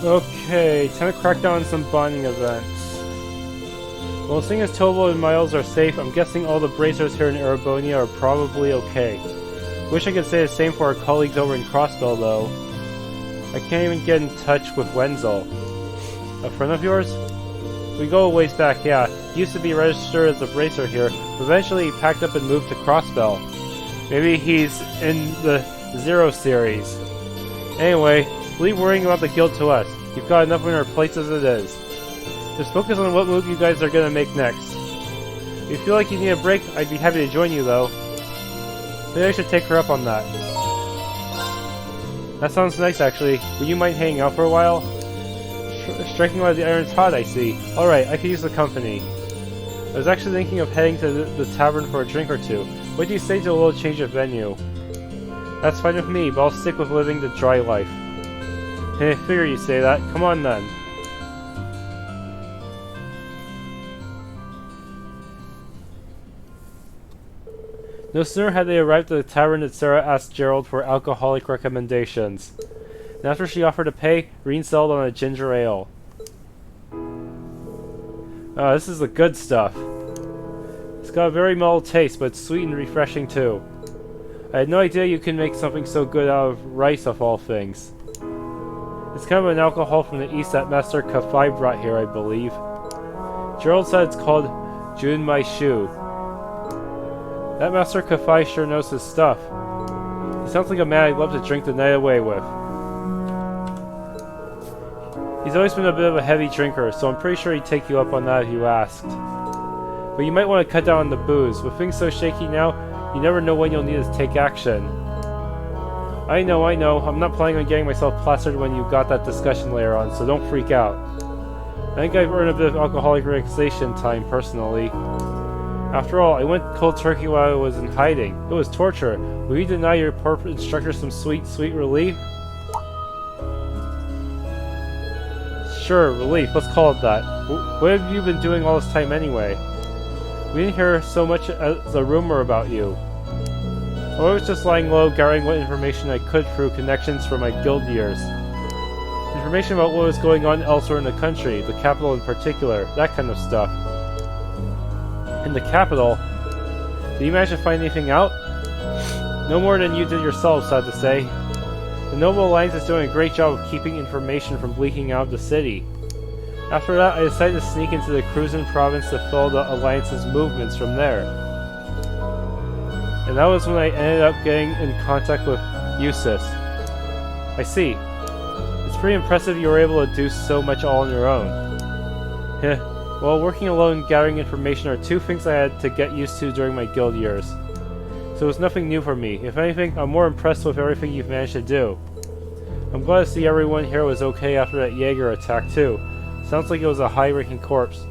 Okay, time to crack down on some bonding events. Well, seeing as Tobo and Miles are safe, I'm guessing all the bracers here in Erebonia are probably okay. Wish I could say the same for our colleagues over in Crossbell, though. I can't even get in touch with Wenzel. A friend of yours? We go a ways back, yeah. He used to be registered as a bracer here, but eventually he packed up and moved to Crossbell. Maybe he's in the Zero series. Anyway, leave worrying about the guild to us. You've got enough on our plates as it is. Just focus on what move you guys are gonna make next. If you feel like you need a break, I'd be happy to join you, though. Maybe I should take her up on that. That sounds nice, actually. Would you mind hanging out for a while? Striking while the iron's hot, I see. Alright, I could use the company. I was actually thinking of heading to the tavern for a drink or two. What do you say to a little change of venue? That's fine with me, but I'll stick with living the dry life. Heh, figure you say that. Come on then. No sooner had they arrived at the tavern than Sarah asked Gerald for alcoholic recommendations. And after she offered to pay, Rean settled on a ginger ale. Oh, this is the good stuff. It's got a very mellow taste, but it's sweet and refreshing too. I had no idea you can make something so good out of rice, of all things. It's kind of an alcohol from the east that Master Kafai brought here, I believe. Gerald said it's called Jun Mai Shu. That Master Kafai sure knows his stuff. He sounds like a man I'd love to drink the night away with. He's always been a bit of a heavy drinker, so I'm pretty sure he'd take you up on that if you asked. But you might want to cut down on the booze. With things so shaky now, you never know when you'll need to take action. I know. I'm not planning on getting myself plastered when you got that discussion later on, so don't freak out. I think I've earned a bit of alcoholic relaxation time, personally. After all, I went cold turkey while I was in hiding. It was torture. Will you deny your poor instructor some sweet relief? Sure, relief. Let's call it that. What have you been doing all this time anyway? We didn't hear so much as a rumor about you. I was just lying low, gathering what information I could through connections from my guild years. Information about what was going on elsewhere in the country, the capital in particular, that kind of stuff. In the capital? Did you manage to find anything out? No more than you did yourself, sad to say. The Noble Alliance is doing a great job of keeping information from leaking out of the city. After that, I decided to sneak into the Cruzan province to follow the Alliance's movements from there. And that was when I ended up getting in contact with Eustace. I see. It's pretty impressive you were able to do so much all on your own. Heh. Well, working alone and gathering information are two things I had to get used to during my guild years. So it was nothing new for me. If anything, I'm more impressed with everything you've managed to do. I'm glad to see everyone here was okay after that Jaeger attack too. Sounds like it was a high-ranking corpse.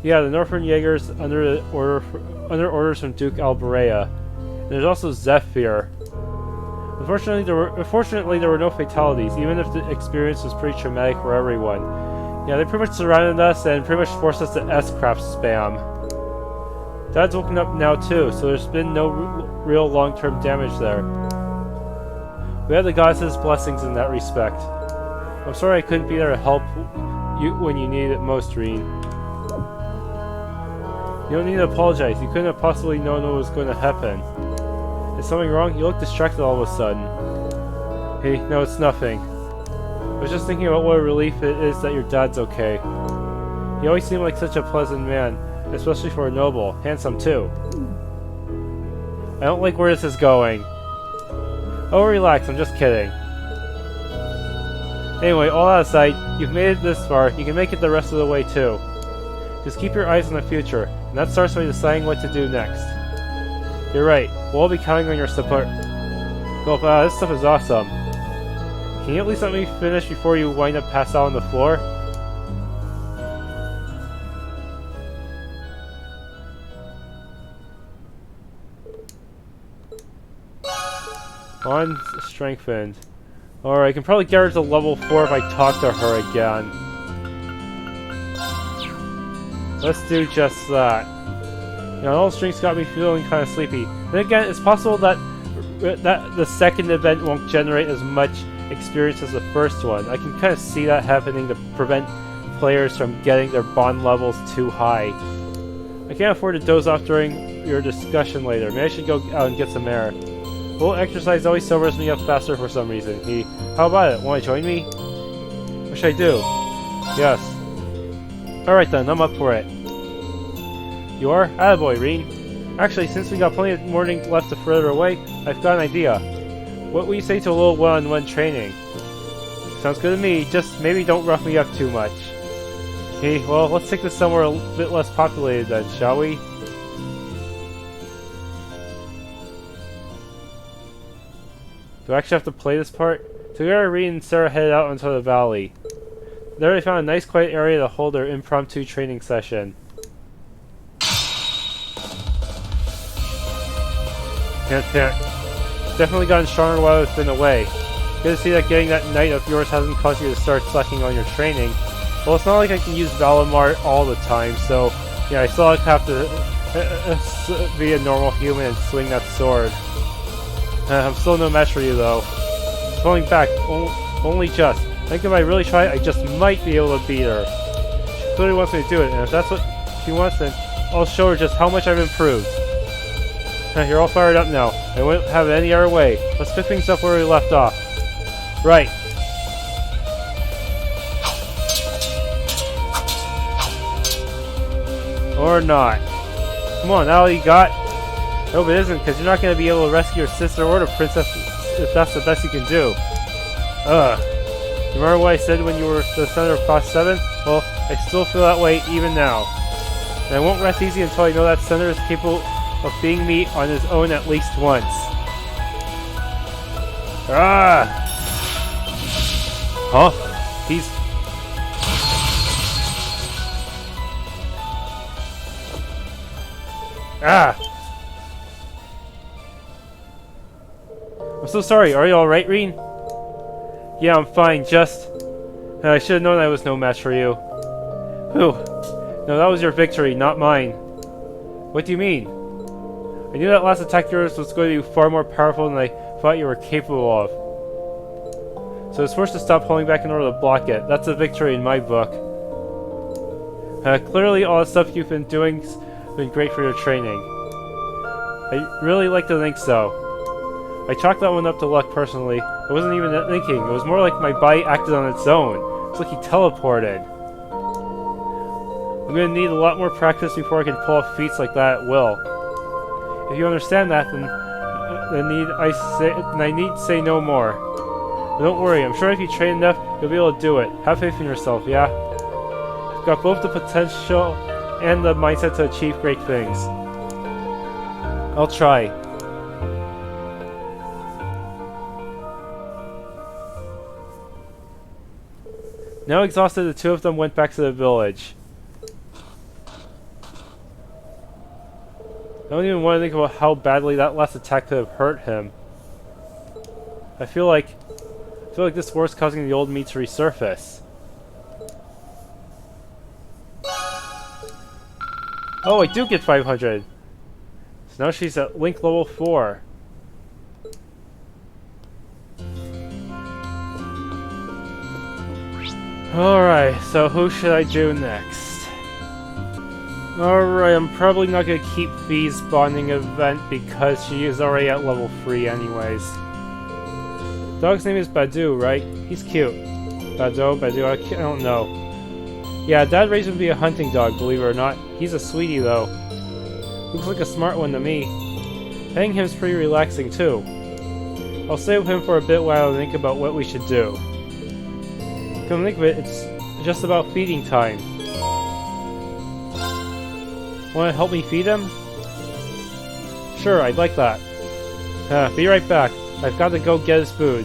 Yeah, the Northern Jaegers under orders from Duke Alberea. And there's also Zephyr. Unfortunately, there were no fatalities, even if the experience was pretty traumatic for everyone. Yeah, they pretty much surrounded us and pretty much forced us to S-craft spam. Dad's woken up now too, so there's been no real long-term damage there. We had the goddess's blessings in that respect. I'm sorry I couldn't be there to help you when you needed it most, Rean. You don't need to apologize. You couldn't have possibly known what was going to happen. Is something wrong? You look distracted all of a sudden. Hey, no, it's nothing. I was just thinking about what a relief it is that your dad's okay. He always seemed like such a pleasant man, especially for a noble. Handsome, too. I don't like where this is going. Oh, relax, I'm just kidding. Anyway, all that aside, you've made it this far, you can make it the rest of the way too. Just keep your eyes on the future, and that starts by deciding what to do next. You're right, we'll all be counting on your support. Well, wow, this stuff is awesome. Can you at least let me finish before you wind up passed out on the floor? Bond strengthened. Alright, I can probably get her to level 4 if I talk to her again. Let's do just that. You know, all those drinks got me feeling kind of sleepy. Then again, it's possible that the second event won't generate as much experience as the first one. I can kind of see that happening to prevent players from getting their bond levels too high. I can't afford to doze off during your discussion later. Maybe I should go out and get some air. A little exercise always sobers me up faster for some reason. How about it? Want to join me? What should I do? Yes. Alright then, I'm up for it. You are? Attaboy, Rean. Actually, since we got plenty of morning left to further away, I've got an idea. What will you say to a little one-on-one training? Sounds good to me, just maybe don't rough me up too much. Okay, well, let's take this somewhere a bit less populated then, shall we? Do I actually have to play this part? Together, Rean and Sarah headed out into the valley. There they found a nice quiet area to hold their impromptu training session. Definitely gotten stronger while it's been away. Good to see that getting that knight of yours hasn't caused you to start slacking on your training. Well, it's not like I can use Valimar all the time, so yeah, I still have to be a normal human and swing that sword. I'm still no match for you, though. Pulling back, only just. I think if I really try, I just might be able to beat her. She clearly wants me to do it, and if that's what she wants, then I'll show her just how much I've improved. You're all fired up now. I won't have it any other way. Let's pick things up where we left off. Right. Or not. Come on, now all you got? No, but it isn't, because you're not going to be able to rescue your sister or the princess if that's the best you can do. Remember what I said when you were the center of Class 7? Well, I still feel that way even now. And I won't rest easy until I know that Senator is capable of being me on his own at least once. Huh? He's... I'm so sorry, are you alright, Rean? Yeah, I'm fine, just... I should have known I was no match for you. Whew. No, that was your victory, not mine. What do you mean? I knew that last attack of yours was going to be far more powerful than I thought you were capable of. So I was forced to stop pulling back in order to block it. That's a victory in my book. Clearly all the stuff you've been doing has been great for your training. I really like to think so. I chalked that one up to luck personally. I wasn't even thinking. It was more like my body acted on its own. It's like he teleported. I'm going to need a lot more practice before I can pull off feats like that at will. If you understand that, then I need say no more. But don't worry, I'm sure if you train enough, you'll be able to do it. Have faith in yourself, yeah? You've got both the potential and the mindset to achieve great things. I'll try. Now exhausted, the two of them went back to the village. I don't even want to think about how badly that last attack could have hurt him. I feel like this war is causing the old me to resurface. Oh, I do get 500. So now she's at Link level 4. Alright, so who should I do next? Alright, I'm probably not going to keep V's bonding event because she is already at level 3 anyways. Dog's name is Badu, right? He's cute. Badu, I don't know. Yeah, Dad raised him to be a hunting dog, believe it or not. He's a sweetie though. Looks like a smart one to me. Petting him's pretty relaxing too. I'll stay with him for a bit while I think about what we should do. Come to think of it, it's just about feeding time. Want to help me feed him? Sure, I'd like that. Be right back. I've got to go get his food.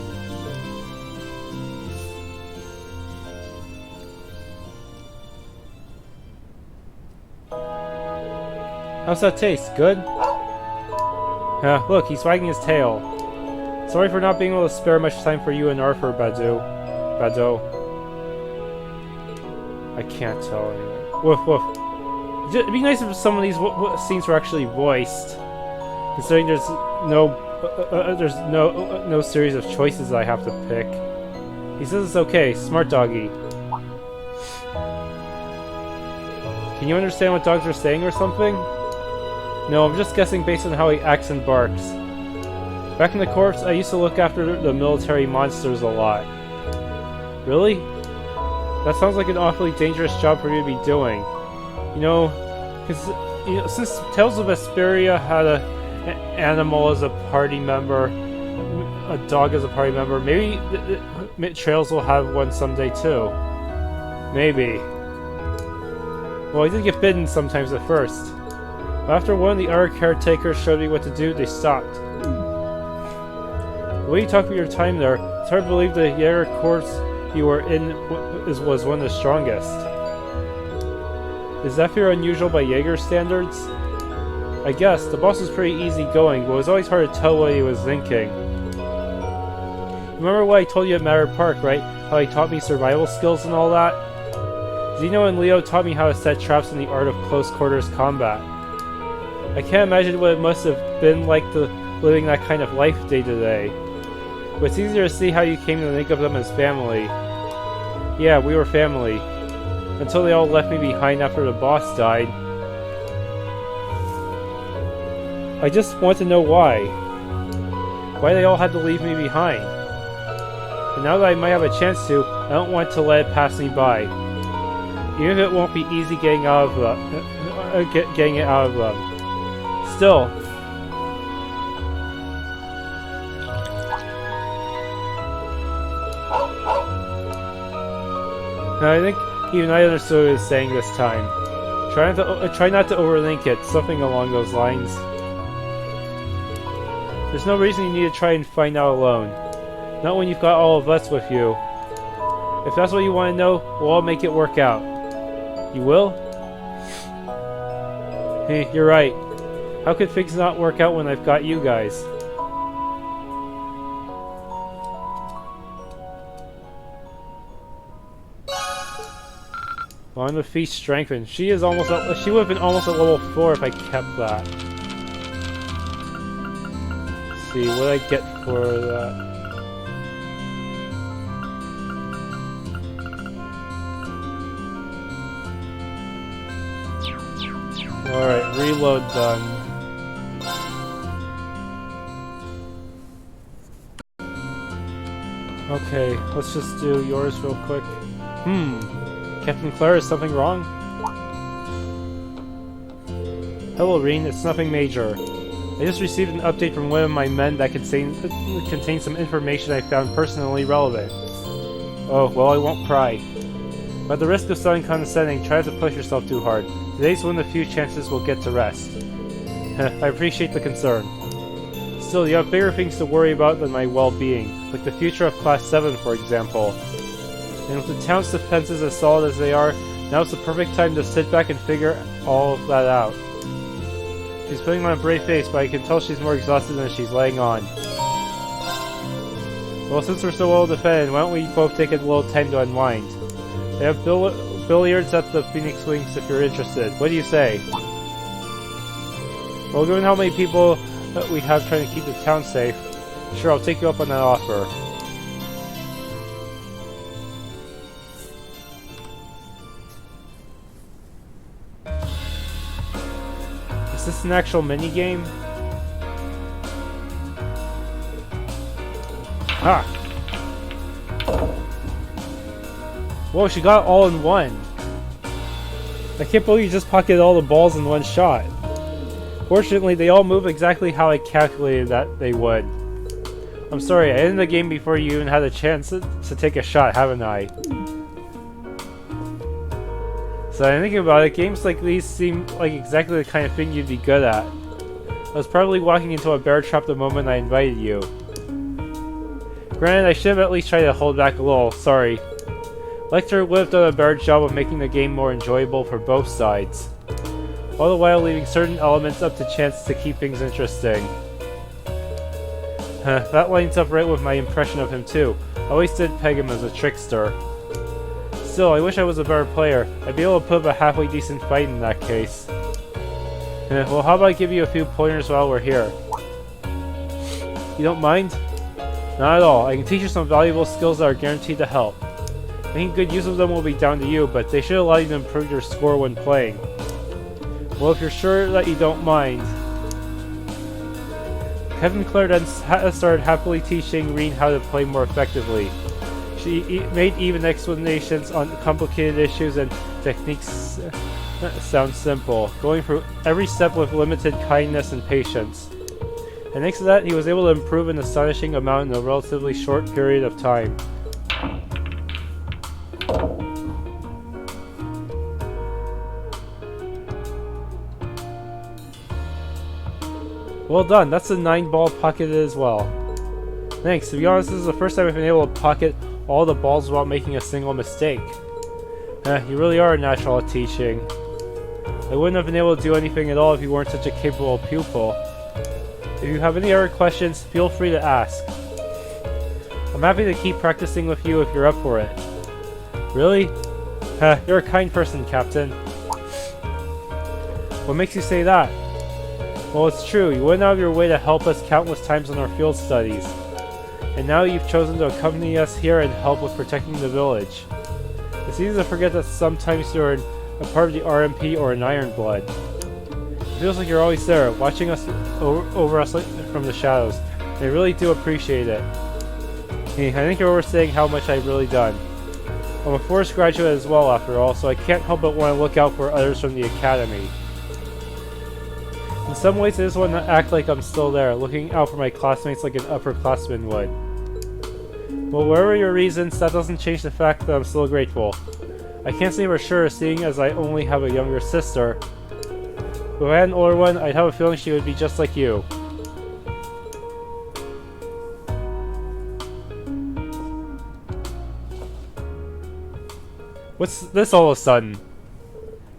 How's that taste? Good? Look, he's wagging his tail. Sorry for not being able to spare much time for you and Arthur, Badu. I can't tell anyone. Woof woof. It'd be nice if some of these scenes were actually voiced, considering there's no series of choices I have to pick. He says it's okay. Smart doggy. Can you understand what dogs are saying or something? No, I'm just guessing based on how he acts and barks. Back in the corps, I used to look after the military monsters a lot. Really? That sounds like an awfully dangerous job for you to be doing. You know, since Tales of Vesperia had an animal as a party member, a dog as a party member, maybe Trails will have one someday too. Maybe. Well, I did get bitten sometimes at first. But after one of the other caretakers showed me what to do, they stopped. The way you talk about your time there, it's hard to believe the Jaeger Corps you were in was one of the strongest. Is that fear unusual by Jaeger standards? I guess. The boss was pretty easygoing, but it was always hard to tell what he was thinking. Remember what I told you at Matter Park, right? How he taught me survival skills and all that? Zeno and Leo taught me how to set traps in the art of close quarters combat. I can't imagine what it must have been like living that kind of life day to day. But it's easier to see how you came to think of them as family. Yeah, we were family. Until they all left me behind after the boss died. I just want to know why. Why they all had to leave me behind. And now that I might have a chance to, I don't want to let it pass me by. Even if it won't be easy getting it out of them. Still. I think even I understood what he was saying this time. Try not to overthink it, something along those lines. There's no reason you need to try and find out alone. Not when you've got all of us with you. If that's what you want to know, we'll all make it work out. You will? Hey, you're right. How could things not work out when I've got you guys? On the feast strengthened. She would have been almost at level 4 if I kept that. Let's see, what did I get for that? Alright, reload done. Okay, let's just do yours real quick. Captain Claire, is something wrong? Hello, Rean. It's nothing major. I just received an update from one of my men that contains some information I found personally relevant. Oh, well, I won't cry. But at the risk of sounding condescending, try not to push yourself too hard. Today's one of the few chances we'll get to rest. I appreciate the concern. Still, you have bigger things to worry about than my well-being, like the future of Class 7, for example. And with the town's defenses as solid as they are, now's the perfect time to sit back and figure all of that out. She's putting on a brave face, but I can tell she's more exhausted than she's laying on. Well, since we're so well defended, why don't we both take a little time to unwind? They have billiards at the Phoenix Wings if you're interested. What do you say? Well, given how many people that we have trying to keep the town safe, sure, I'll take you up on that offer. Is this an actual minigame? Ah! Whoa, she got it all in one. I can't believe you just pocketed all the balls in one shot. Fortunately, they all move exactly how I calculated that they would. I'm sorry, I ended the game before you even had a chance to take a shot, haven't I? So I'm thinking about it, games like these seem like exactly the kind of thing you'd be good at. I was probably walking into a bear trap the moment I invited you. Granted, I should have at least tried to hold back a little, sorry. Lecter would have done a better job of making the game more enjoyable for both sides, all the while leaving certain elements up to chance to keep things interesting. That lines up right with my impression of him too. I always did peg him as a trickster. Still, I wish I was a better player. I'd be able to put up a halfway decent fight in that case. Well, how about I give you a few pointers while we're here? You don't mind? Not at all. I can teach you some valuable skills that are guaranteed to help. Making good use of them will be down to you, but they should allow you to improve your score when playing. Well, if you're sure that you don't mind. Kevin Clare then started happily teaching Rean how to play more effectively. She made even explanations on complicated issues and techniques sound simple, going through every step with limited kindness and patience. And thanks to that, he was able to improve an astonishing amount in a relatively short period of time. Well done, that's a 9-ball pocketed as well. Thanks, to be honest, this is the first time I've been able to pocket all the balls without making a single mistake. You really are a natural at teaching. I wouldn't have been able to do anything at all if you weren't such a capable pupil. If you have any other questions, feel free to ask. I'm happy to keep practicing with you if you're up for it. Really? You're a kind person, Captain. What makes you say that? Well, it's true. You went out of your way to help us countless times in our field studies. And now you've chosen to accompany us here and help with protecting the village. It's easy to forget that sometimes you're a part of the RMP or an Ironblood. It feels like you're always there, watching us over us from the shadows. And I really do appreciate it. I think you're overstating how much I've really done. I'm a forest graduate as well, after all, so I can't help but want to look out for others from the academy. In some ways, I just want to act like I'm still there, looking out for my classmates like an upperclassman would. Well, whatever your reasons, that doesn't change the fact that I'm still grateful. I can't say for sure, seeing as I only have a younger sister. But if I had an older one, I'd have a feeling she would be just like you. What's this all of a sudden?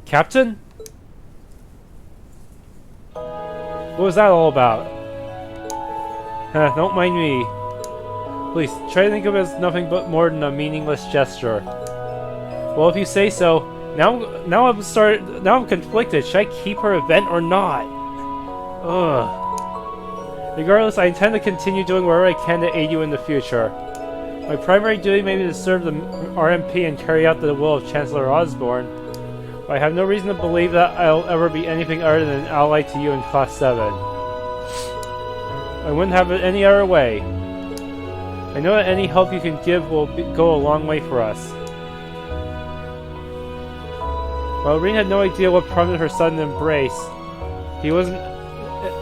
Captain? What was that all about? Don't mind me. Please, try to think of it as nothing but more than a meaningless gesture. Well, if you say so, now I'm conflicted. Should I keep her event or not? Ugh. Regardless, I intend to continue doing whatever I can to aid you in the future. My primary duty may be to serve the RMP and carry out the will of Chancellor Osborne, but I have no reason to believe that I'll ever be anything other than an ally to you in Class 7. I wouldn't have it any other way. I know that any help you can give will go a long way for us. While Rean had no idea what prompted her sudden embrace, he wasn't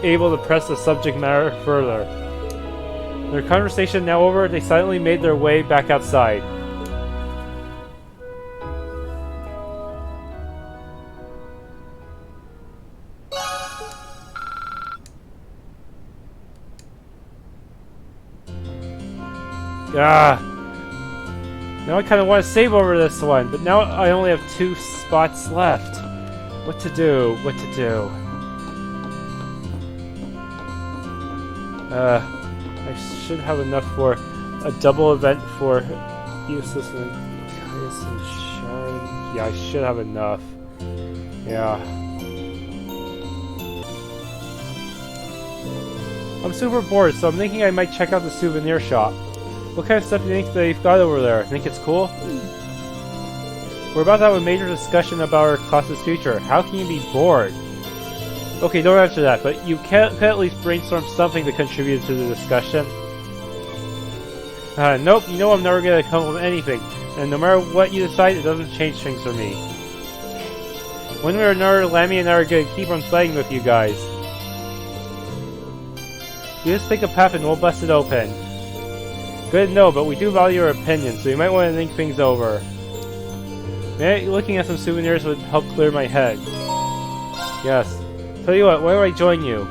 able to press the subject matter further. Their conversation now over, they silently made their way back outside. Now I kind of want to save over this one, but now I only have 2 spots left. What to do? What to do? I should have enough for a double event for useless and Caius and Sharon. Yeah, I should have enough. Yeah. I'm super bored, so I'm thinking I might check out the souvenir shop. What kind of stuff do you think they've got over there? Think it's cool? We're about to have a major discussion about our class's future. How can you be bored? Okay, don't answer that, but you can at least brainstorm something to contribute to the discussion. Nope, you know I'm never gonna come up with anything, and no matter what you decide, it doesn't change things for me. One way or another, Lammy and I are gonna keep on fighting with you guys. You just pick a path and we'll bust it open. Good, no, but we do value your opinion, so you might want to think things over. Maybe looking at some souvenirs would help clear my head. Yes. Tell you what, why don't I join you?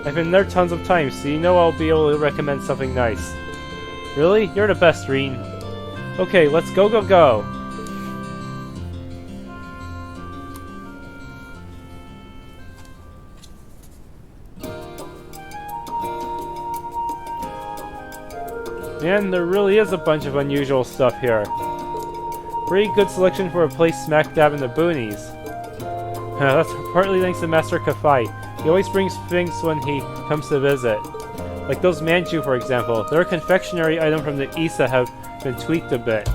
I've been there tons of times, so you know I'll be able to recommend something nice. Really? You're the best, Rean. Okay, let's go, go, go! Man, there really is a bunch of unusual stuff here. Pretty good selection for a place smack dab in the boonies. That's partly thanks to Master Kafai. He always brings things when he comes to visit. Like those manju, for example. They're a confectionery item from the east that have been tweaked a bit.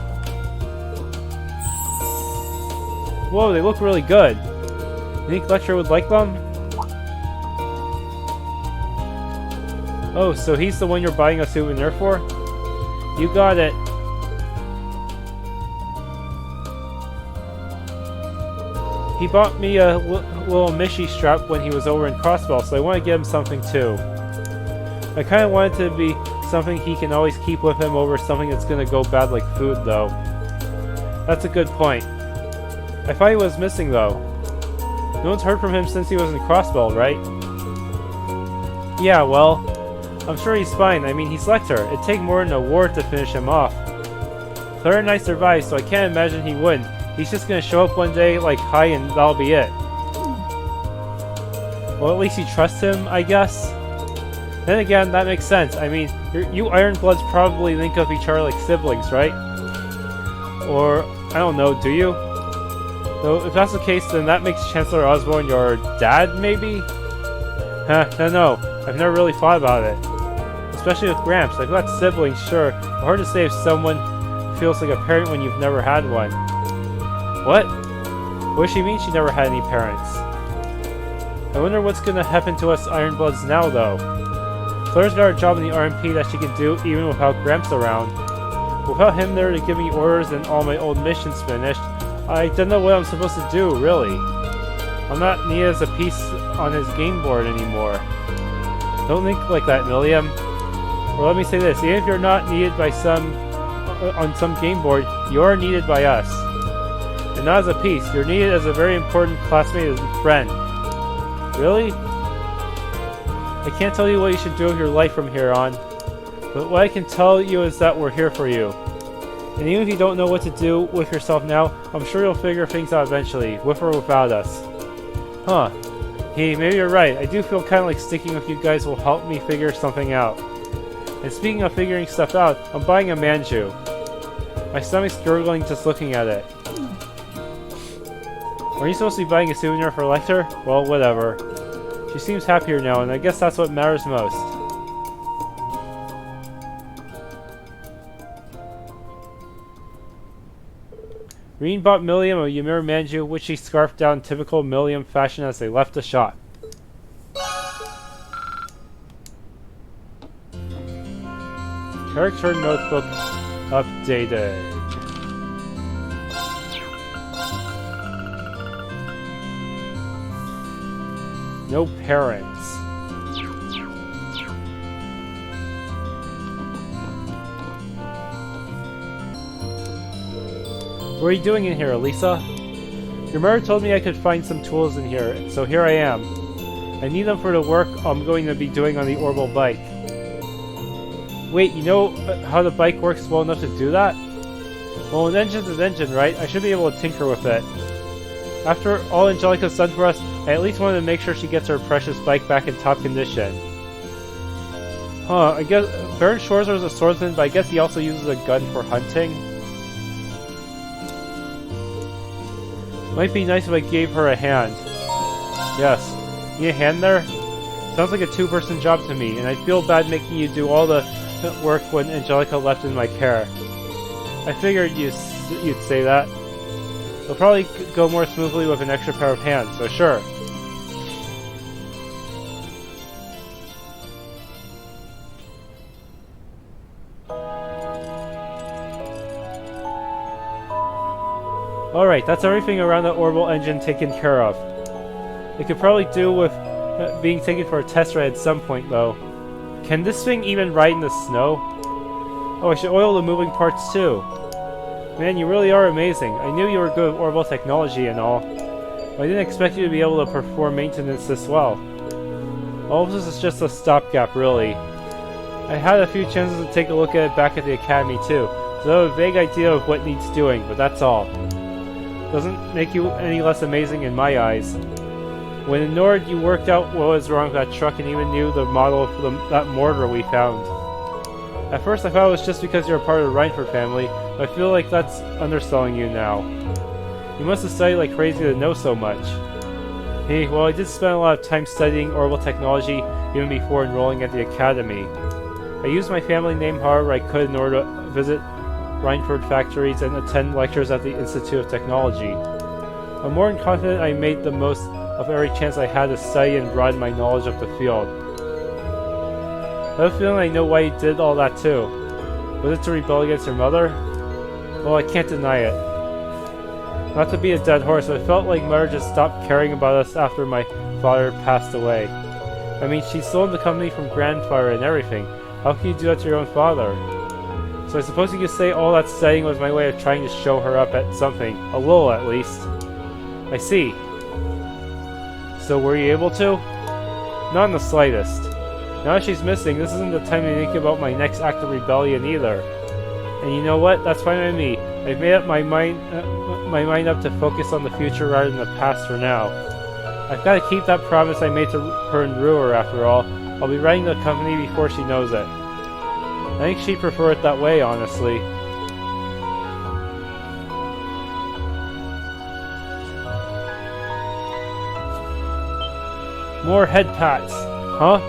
Whoa, they look really good. You think Lecture would like them? Oh, so he's the one you're buying a souvenir for? You got it. He bought me a little Mishi strap when he was over in Crossbell, so I want to get him something too. I kind of want it to be something he can always keep with him over something that's going to go bad like food, though. That's a good point. I thought he was missing, though. No one's heard from him since he was in Crossbell, right? Yeah, well, I'm sure he's fine. I mean, he's Lecter. It'd take more than a war to finish him off. Clara and I survived, so I can't imagine he wouldn't. He's just gonna show up one day, like, hi, and that'll be it. Well, at least you trust him, I guess? Then again, that makes sense. I mean, you Ironbloods probably think of each other like siblings, right? Or, I don't know, do you? Though, if that's the case, then that makes Chancellor Osborne your dad, maybe? Huh, no, I've never really thought about it. Especially with Gramps. I've got siblings, sure, but hard to say if someone feels like a parent when you've never had one. What? What does she mean she never had any parents? I wonder what's gonna happen to us Ironbloods now, though. Claire's got a job in the RMP that she can do even without Gramps around. Without him there to give me orders and all my old missions finished, I don't know what I'm supposed to do, really. I'm not needed as a piece on his game board anymore. Don't think like that, Milliam. Or let me say this, even if you're not needed by on some game board, you are needed by us. And not as a piece, you're needed as a very important classmate and friend. Really? I can't tell you what you should do with your life from here on, but what I can tell you is that we're here for you. And even if you don't know what to do with yourself now, I'm sure you'll figure things out eventually, with or without us. Huh. Hey, maybe you're right. I do feel kind of like sticking with you guys will help me figure something out. And speaking of figuring stuff out, I'm buying a manju. My stomach's gurgling just looking at it. Are you supposed to be buying a souvenir for Lecter? Well, whatever. She seems happier now, and I guess that's what matters most. Rean bought Milliam a Ymir manju, which she scarfed down in typical Milliam fashion as they left the shop. Character notebook updated. No parents. What are you doing in here, Elisa? Your mother told me I could find some tools in here, so here I am. I need them for the work I'm going to be doing on the orbital bike. Wait, you know how the bike works well enough to do that? Well, an engine's an engine, right? I should be able to tinker with it. After all Angelica's done for us, I at least wanted to make sure she gets her precious bike back in top condition. Huh, I guess Baron Schwarzer is a swordsman, but I guess he also uses a gun for hunting. Might be nice if I gave her a hand. Yes. Need a hand there? Sounds like a two-person job to me, and I feel bad making you do all the work when Angelica left in my care. I figured you'd say that. It'll probably go more smoothly with an extra pair of hands, so sure. Alright, that's everything around the orbital engine taken care of. It could probably do with being taken for a test ride at some point, though. Can this thing even ride in the snow? Oh, I should oil the moving parts too. Man, you really are amazing. I knew you were good with orbital technology and all, but I didn't expect you to be able to perform maintenance this well. All of this is just a stopgap, really. I had a few chances to take a look at it back at the academy too, so I have a vague idea of what needs doing, but that's all. Doesn't make you any less amazing in my eyes. When in Nord, you worked out what was wrong with that truck and even knew the model of that mortar we found. At first I thought it was just because you're a part of the Reinford family, but I feel like that's underselling you now. You must have studied like crazy to know so much. Hey, well, I did spend a lot of time studying orbital technology, even before enrolling at the academy. I used my family name however I could in order to visit Reinford factories and attend lectures at the Institute of Technology. I'm more than confident I made the most of every chance I had to study and broaden my knowledge of the field. I have a feeling I know why you did all that too. Was it to rebel against your mother? Well, I can't deny it. Not to be a dead horse, but I felt like Mother just stopped caring about us after my father passed away. I mean, she sold the company from grandfather and everything. How can you do that to your own father? So I suppose you could say all that studying was my way of trying to show her up at something. A little, at least. I see. So were you able to? Not in the slightest. Now that she's missing, this isn't the time to think about my next act of rebellion either. And you know what? That's fine with me. I've made up my mind up to focus on the future rather than the past for now. I've got to keep that promise I made to her in Ruhr after all. I'll be running the company before she knows it. I think she'd prefer it that way, honestly. More head pats. Huh?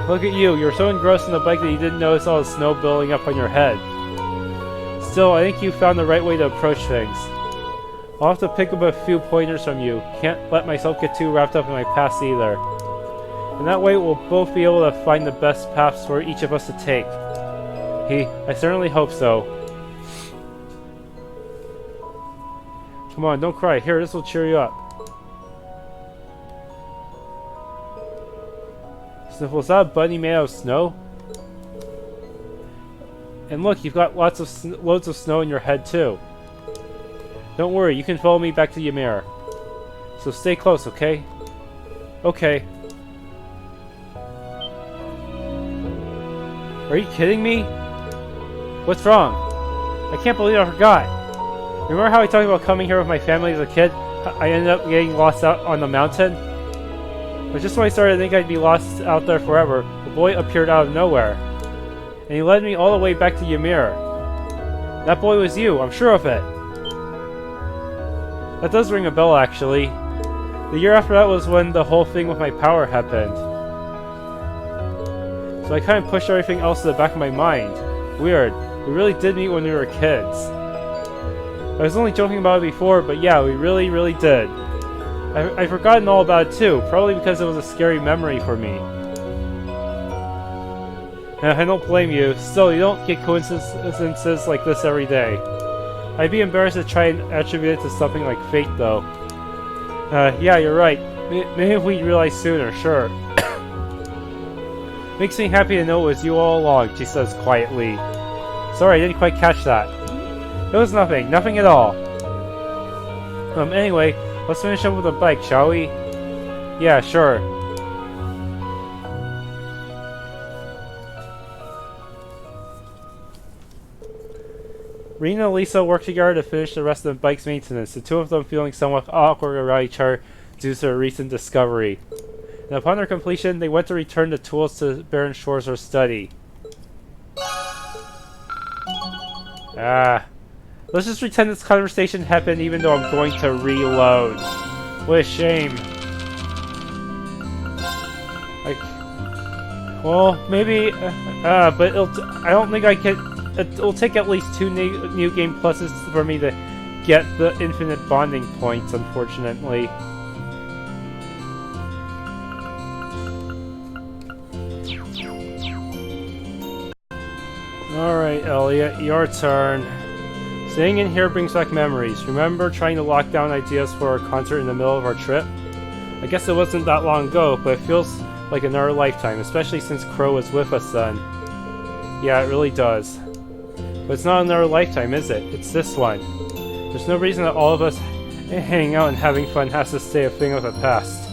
Look at you. You're so engrossed in the bike that you didn't notice all the snow building up on your head. Still, I think you found the right way to approach things. I'll have to pick up a few pointers from you. Can't let myself get too wrapped up in my past either. And that way we'll both be able to find the best paths for each of us to take. I certainly hope so. Come on, don't cry. Here, this will cheer you up. Sniffle, is that a bunny made out of snow? And look, you've got loads of snow in your head too. Don't worry, you can follow me back to Ymir. So stay close, okay? Okay. Are you kidding me? What's wrong? I can't believe I forgot. Remember how I talked about coming here with my family as a kid? I ended up getting lost out on the mountain? But just when I started to think I'd be lost out there forever, a boy appeared out of nowhere. And he led me all the way back to Ymir. That boy was you, I'm sure of it. That does ring a bell, actually. The year after that was when the whole thing with my power happened. So I kind of pushed everything else to the back of my mind. Weird. We really did meet when we were kids. I was only joking about it before, but yeah, we really, really did. I've forgotten all about it too, probably because it was a scary memory for me. I don't blame you. Still, you don't get coincidences like this every day. I'd be embarrassed to try and attribute it to something like fate, though. Yeah, you're right. Maybe we'd realize sooner, sure. Makes me happy to know it was you all along, she says quietly. Sorry, I didn't quite catch that. It was nothing. Nothing at all. Anyway, let's finish up with the bike, shall we? Yeah, sure. Rean and Lisa work together to finish the rest of the bike's maintenance, the two of them feeling somewhat awkward around each other due to their recent discovery. And upon their completion, they went to return the tools to Baron Schwarzer's study. Let's just pretend this conversation happened even though I'm going to reload. What a shame. Well, maybe, but I don't think I can. It'll take at least 2 new game pluses for me to get the infinite bonding points, unfortunately. Alright, Elliot, your turn. Sitting in here brings back memories. Remember trying to lock down ideas for our concert in the middle of our trip? I guess it wasn't that long ago, but it feels like another lifetime, especially since Crow was with us then. Yeah, it really does. But it's not another lifetime, is it? It's this one. There's no reason that all of us hanging out and having fun has to stay a thing of the past.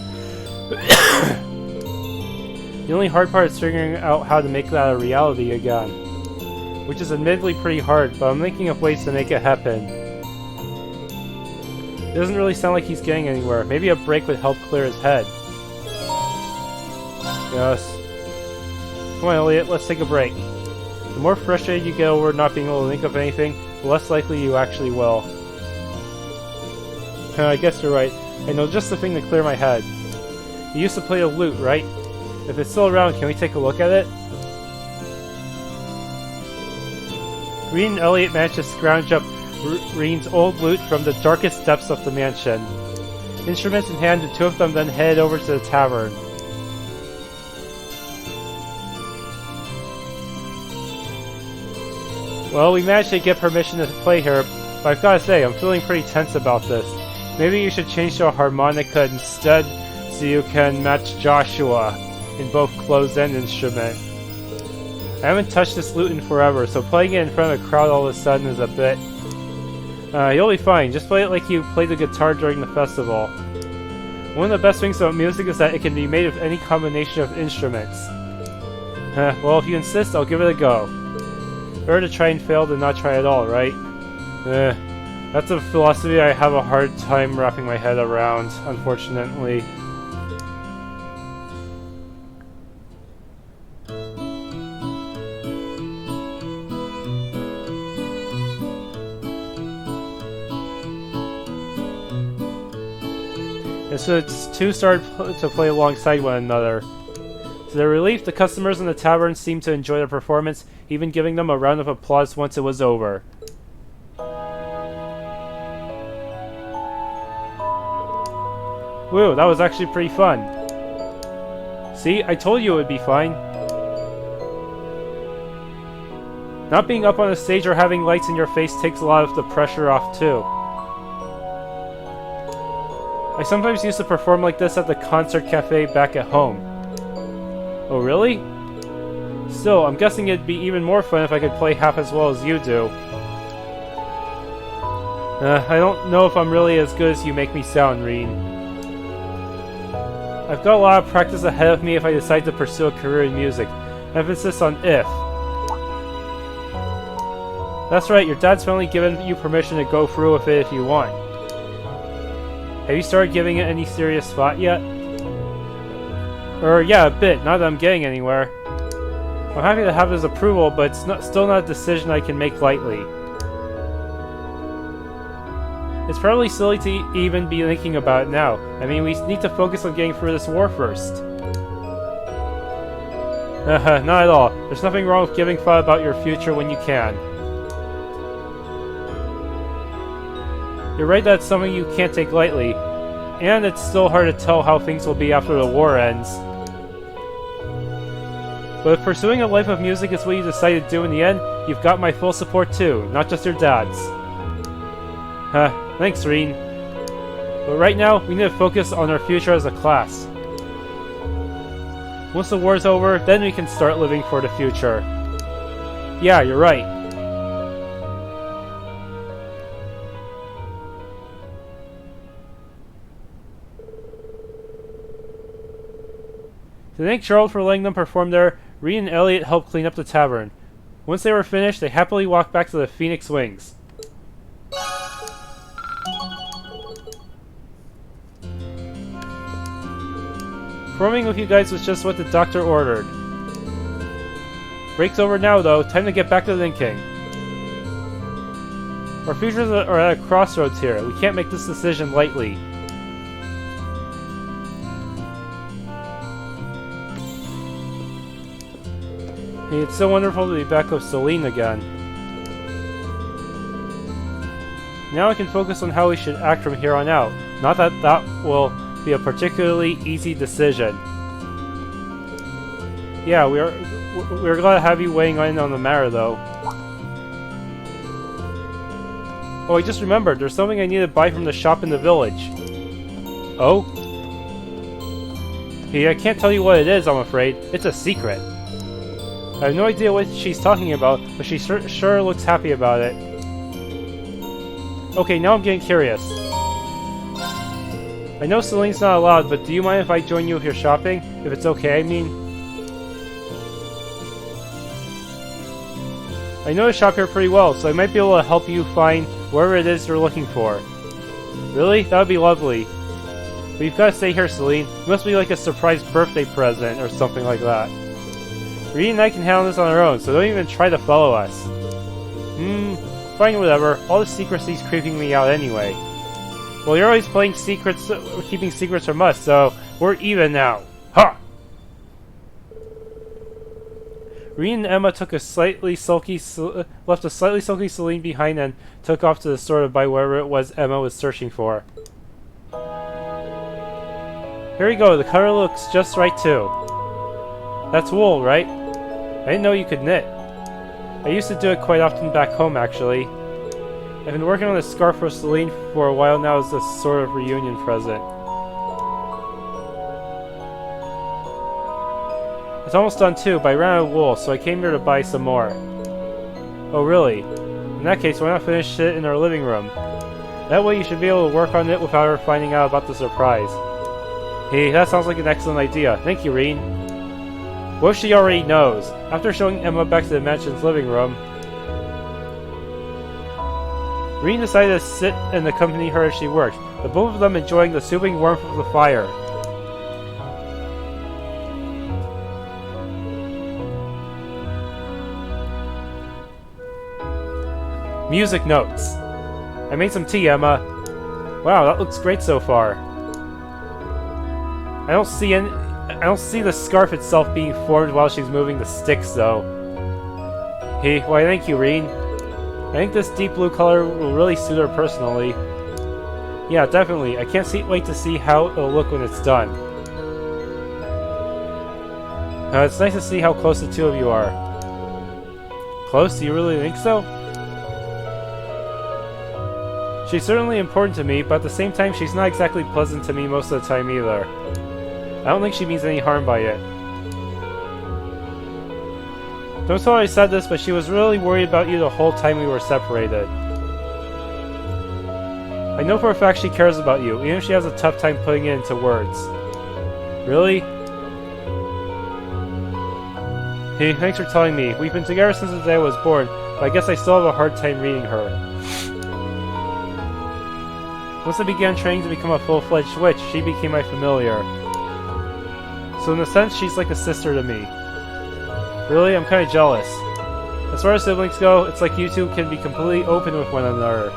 The only hard part is figuring out how to make that a reality again. Which is admittedly pretty hard, but I'm thinking of ways to make it happen. It doesn't really sound like he's getting anywhere. Maybe a break would help clear his head. Yes. Come on, Elliot, let's take a break. The more frustrated you get over not being able to think of anything, the less likely you actually will. I guess you're right. I know just the thing to clear my head. You used to play the lute, right? If it's still around, can we take a look at it? Rean and Elliot managed to scrounge up Rean's old lute from the darkest depths of the mansion. Instruments in hand, the two of them then headed over to the tavern. Well, we managed to get permission to play here, but I've gotta say, I'm feeling pretty tense about this. Maybe you should change to a harmonica instead, so you can match Joshua in both clothes and instrument. I haven't touched this lute in forever, so playing it in front of a crowd all of a sudden is a bit... you'll be fine, just play it like you played the guitar during the festival. One of the best things about music is that it can be made with any combination of instruments. Well, if you insist, I'll give it a go. Better to try and fail than not try at all, right? That's a philosophy I have a hard time wrapping my head around, unfortunately. And so its two started to play alongside one another. To their relief, the customers in the tavern seemed to enjoy the performance, even giving them a round of applause once it was over. Woo, that was actually pretty fun. See, I told you it would be fine. Not being up on a stage or having lights in your face takes a lot of the pressure off too. I sometimes used to perform like this at the concert cafe back at home. Oh really? Still, I'm guessing it'd be even more fun if I could play half as well as you do. I don't know if I'm really as good as you make me sound, Rean. I've got a lot of practice ahead of me if I decide to pursue a career in music. Emphasis on if. That's right, your dad's finally given you permission to go through with it if you want. Have you started giving it any serious thought yet? Yeah, a bit, not that I'm getting anywhere. I'm happy to have his approval, but it's still not a decision I can make lightly. It's probably silly to even be thinking about it now. I mean, we need to focus on getting through this war first. Not at all. There's nothing wrong with giving thought about your future when you can. You're right that it's something you can't take lightly, and it's still hard to tell how things will be after the war ends. But if pursuing a life of music is what you decide to do in the end, you've got my full support too, not just your dad's. Thanks, Rean. But right now, we need to focus on our future as a class. Once the war's over, then we can start living for the future. Yeah, you're right. To thank Charles for letting them perform there, Rean and Elliot helped clean up the tavern. Once they were finished, they happily walked back to the Phoenix Wings. Performing with you guys was just what the doctor ordered. Break's over now, though. Time to get back to thinking. Our futures are at a crossroads here. We can't make this decision lightly. Hey, it's so wonderful to be back with Celine again. Now I can focus on how we should act from here on out. Not that that will be a particularly easy decision. Yeah, we're glad to have you weighing in on the matter, though. Oh, I just remembered, there's something I need to buy from the shop in the village. Oh? Hey, I can't tell you what it is, I'm afraid. It's a secret. I have no idea what she's talking about, but she sure looks happy about it. Okay, now I'm getting curious. I know Celine's not allowed, but do you mind if I join you with your shopping? If it's okay, I mean. I know the shop here pretty well, so I might be able to help you find wherever it is you're looking for. Really? That would be lovely. But you've got to stay here, Celine. It must be like a surprise birthday present or something like that. Rean and I can handle this on our own, so don't even try to follow us. Fine, whatever. All the secrecy's creeping me out anyway. Well, you're always playing secrets, keeping secrets from us, so We're even now. Ha! Rean and Emma took a slightly sulky, left a slightly sulky Celine behind and took off to the store to buy whatever it was Emma was searching for. Here we go, the color looks just right too. That's wool, right? I didn't know you could knit. I used to do it quite often back home, actually. I've been working on a scarf for Celine for a while now as a sort of reunion present. It's almost done too, but I ran out of wool, so I came here to buy some more. Oh really? In that case, why not finish it in our living room? That way you should be able to work on it without her finding out about the surprise. Hey, that sounds like an excellent idea. Thank you, Rean. What if she already knows? After showing Emma back to the mansion's living room, Rean decided to sit and accompany her as she worked, the both of them enjoying the soothing warmth of the fire. Music notes. I made some tea, Emma. Wow, that looks great so far. I don't see the scarf itself being formed while she's moving the sticks, though. Hey, why thank you, Rean. I think this deep blue color will really suit her personally. Yeah, definitely. I can't wait to see how it'll look when it's done. It's nice to see how close the two of you are. Close? Do you really think so? She's certainly important to me, but at the same time she's not exactly pleasant to me most of the time either. I don't think she means any harm by it. Don't tell her I said this, but she was really worried about you the whole time we were separated. I know for a fact she cares about you, even if she has a tough time putting it into words. Really? Hey, thanks for telling me. We've been together since the day I was born, but I guess I still have a hard time reading her. Once I began training to become a full-fledged witch, she became my familiar. So in a sense, she's like a sister to me. Really, I'm kinda jealous. As far as siblings go, it's like you two can be completely open with one another.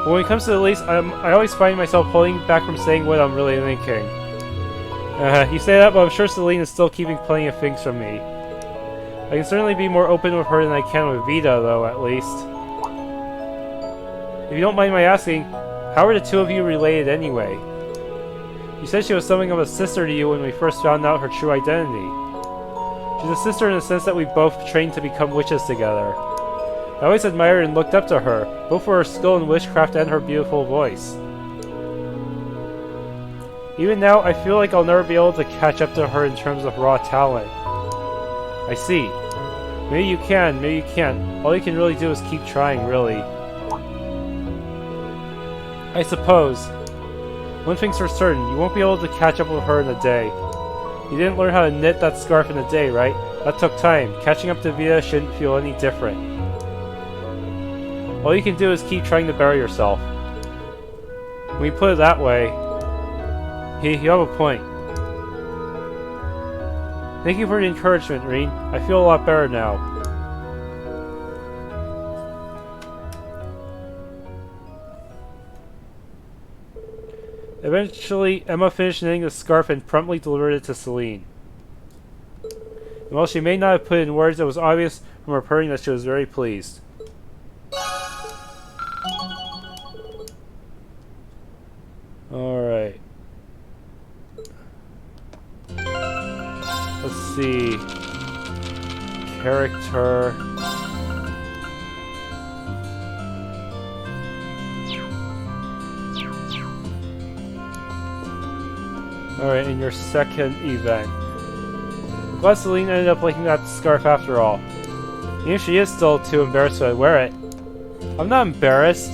But when it comes to the least, I always find myself holding back from saying what I'm really thinking. You say that, but I'm sure Celine is still keeping plenty of things from me. I can certainly be more open with her than I can with Vita, though, at least. If you don't mind my asking, how are the two of you related anyway? You said she was something of a sister to you when we first found out her true identity. She's a sister in the sense that we both trained to become witches together. I always admired and looked up to her, both for her skill in witchcraft and her beautiful voice. Even now, I feel like I'll never be able to catch up to her in terms of raw talent. I see. Maybe you can, maybe you can't. All you can really do is keep trying, really. I suppose. One thing's for certain, you won't be able to catch up with her in a day. You didn't learn how to knit that scarf in a day, right? That took time. Catching up to Vita shouldn't feel any different. All you can do is keep trying to better yourself. When you put it that way, you have a point. Thank you for the encouragement, Rean. I feel a lot better now. Eventually, Emma finished knitting the scarf and promptly delivered it to Celine. And while she may not have put it in words, it was obvious from her purring that she was very pleased. Alright. Let's see. Character. Alright, in your second event. I'm glad Celine ended up liking that scarf after all. Even if she is still too embarrassed to wear it. I'm not embarrassed.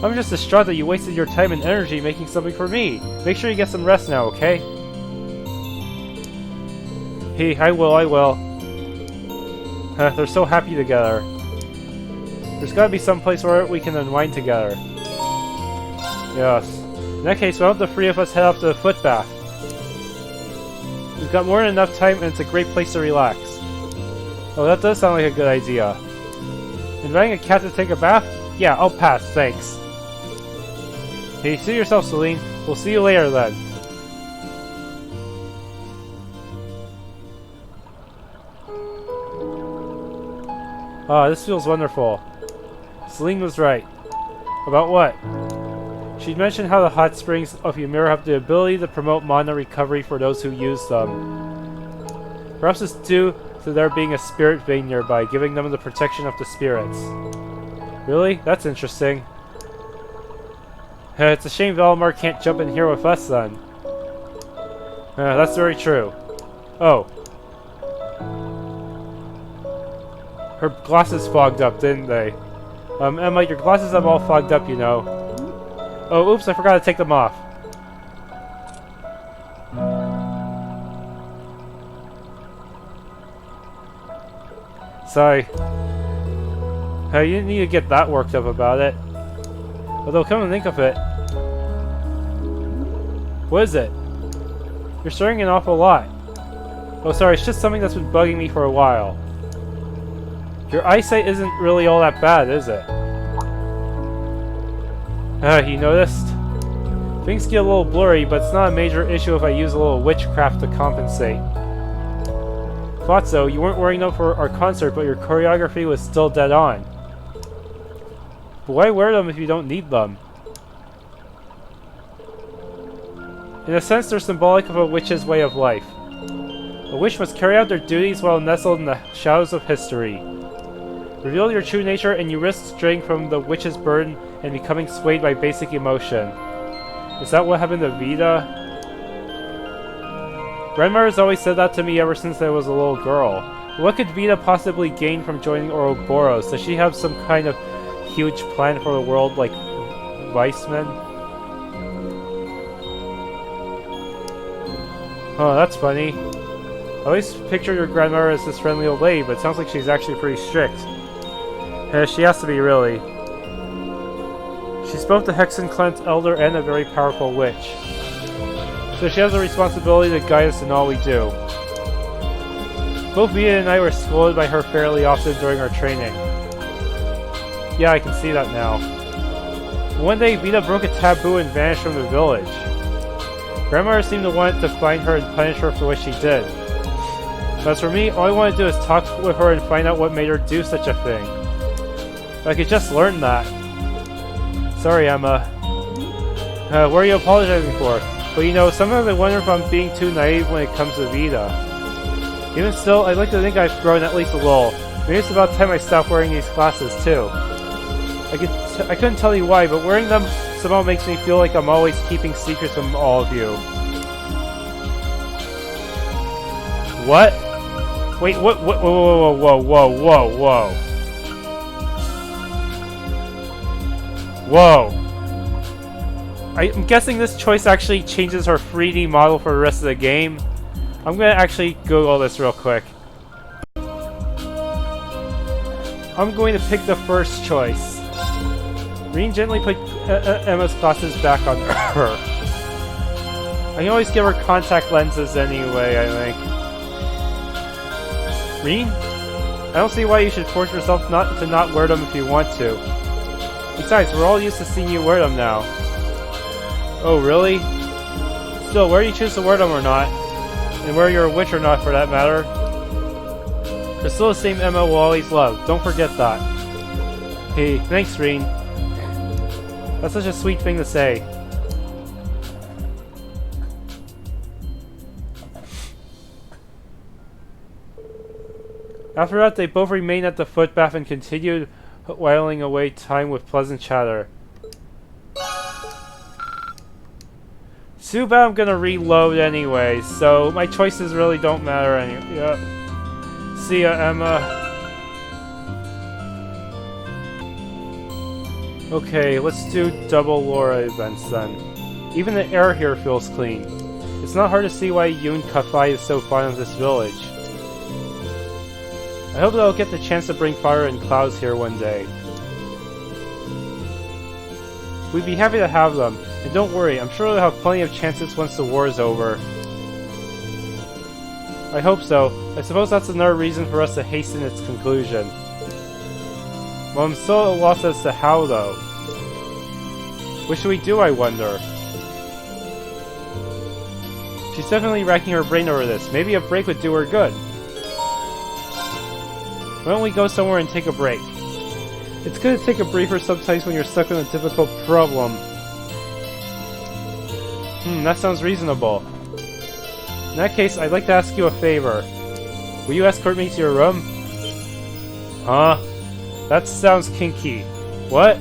I'm just distraught that you wasted your time and energy making something for me. Make sure you get some rest now, okay? Hey, I will. They're so happy together. There's gotta be some place where we can unwind together. Yes. In that case, why don't the three of us head off to the foot bath? We've got more than enough time and it's a great place to relax. Oh, that does sound like a good idea. Inviting a cat to take a bath? Yeah, I'll pass, thanks. Hey, suit yourself, Celine. We'll see you later then. Ah, this feels wonderful. Celine was right. About what? She'd mentioned how the hot springs of Ymir have the ability to promote mana recovery for those who use them. Perhaps it's due to there being a spirit vein nearby, giving them the protection of the spirits. Really? That's interesting. It's a shame Valimar can't jump in here with us then. That's very true. Oh. Her glasses fogged up, didn't they? Emma, your glasses have all fogged up, you know. Oh, oops, I forgot to take them off. Sorry. You didn't need to get that worked up about it. Although, come and think of it. What is it? You're stirring an awful lot. Oh, sorry, it's just something that's been bugging me for a while. Your eyesight isn't really all that bad, is it? You noticed? Things get a little blurry, but it's not a major issue if I use a little witchcraft to compensate. Thought so. You weren't wearing them for our concert, but your choreography was still dead on. But why wear them if you don't need them? In a sense, they're symbolic of a witch's way of life. A witch must carry out their duties while nestled in the shadows of history. Reveal your true nature and you risk straying from the witch's burden and becoming swayed by basic emotion. Is that what happened to Vita? Grandma has always said that to me ever since I was a little girl. What could Vita possibly gain from joining Ouroboros? Does she have some kind of huge plan for the world like Weissman? Oh, that's funny. I always pictured your grandmother as this friendly old lady, but it sounds like she's actually pretty strict. She has to be, really. She's both the Hexen-cleansed elder and a very powerful witch. So she has a responsibility to guide us in all we do. Both Vita and I were scolded by her fairly often during our training. Yeah, I can see that now. One day, Vita broke a taboo and vanished from the village. Grandmother seemed to want to find her and punish her for what she did. But as for me, all I want to do is talk with her and find out what made her do such a thing. If I could just learn that. Sorry, Emma. What are you apologizing for? But you know, sometimes I wonder if I'm being too naive when it comes to Vita. Even still, I'd like to think I've grown at least a little. Maybe it's about time I stopped wearing these glasses too. I couldn't tell you why, but wearing them somehow makes me feel like I'm always keeping secrets from all of you. What? Wait, what? Whoa. Whoa. I'm guessing this choice actually changes her 3D model for the rest of the game. I'm gonna actually Google this real quick. I'm going to pick the first choice. Rean gently put Emma's glasses back on her. I can always give her contact lenses anyway, I think. Rean? I don't see why you should force yourself not to wear them if you want to. Besides, we're all used to seeing you wear them now. Oh, really? Still, whether you choose to wear them or not, and whether you're a witch or not for that matter, they're still the same Emma we'll always love. Don't forget that. Hey, thanks, Rean. That's such a sweet thing to say. After that, they both remained at the footbath and continued whiling away time with pleasant chatter. Too bad I'm gonna reload anyway, so my choices really don't matter anyway. Yeah. See ya, Emma. Okay, let's do double Laura events then. Even the air here feels clean. It's not hard to see why Yoon Kafai is so fond of this village. I hope that I'll get the chance to bring fire and clouds here one day. We'd be happy to have them, and don't worry, I'm sure they'll have plenty of chances once the war is over. I hope so. I suppose that's another reason for us to hasten its conclusion. Well, I'm still at a loss as to how, though. What should we do, I wonder? She's definitely racking her brain over this. Maybe a break would do her good. Why don't we go somewhere and take a break? It's good to take a breather sometimes when you're stuck in a difficult problem. That sounds reasonable. In that case, I'd like to ask you a favor. Will you escort me to your room? Huh? That sounds kinky. What?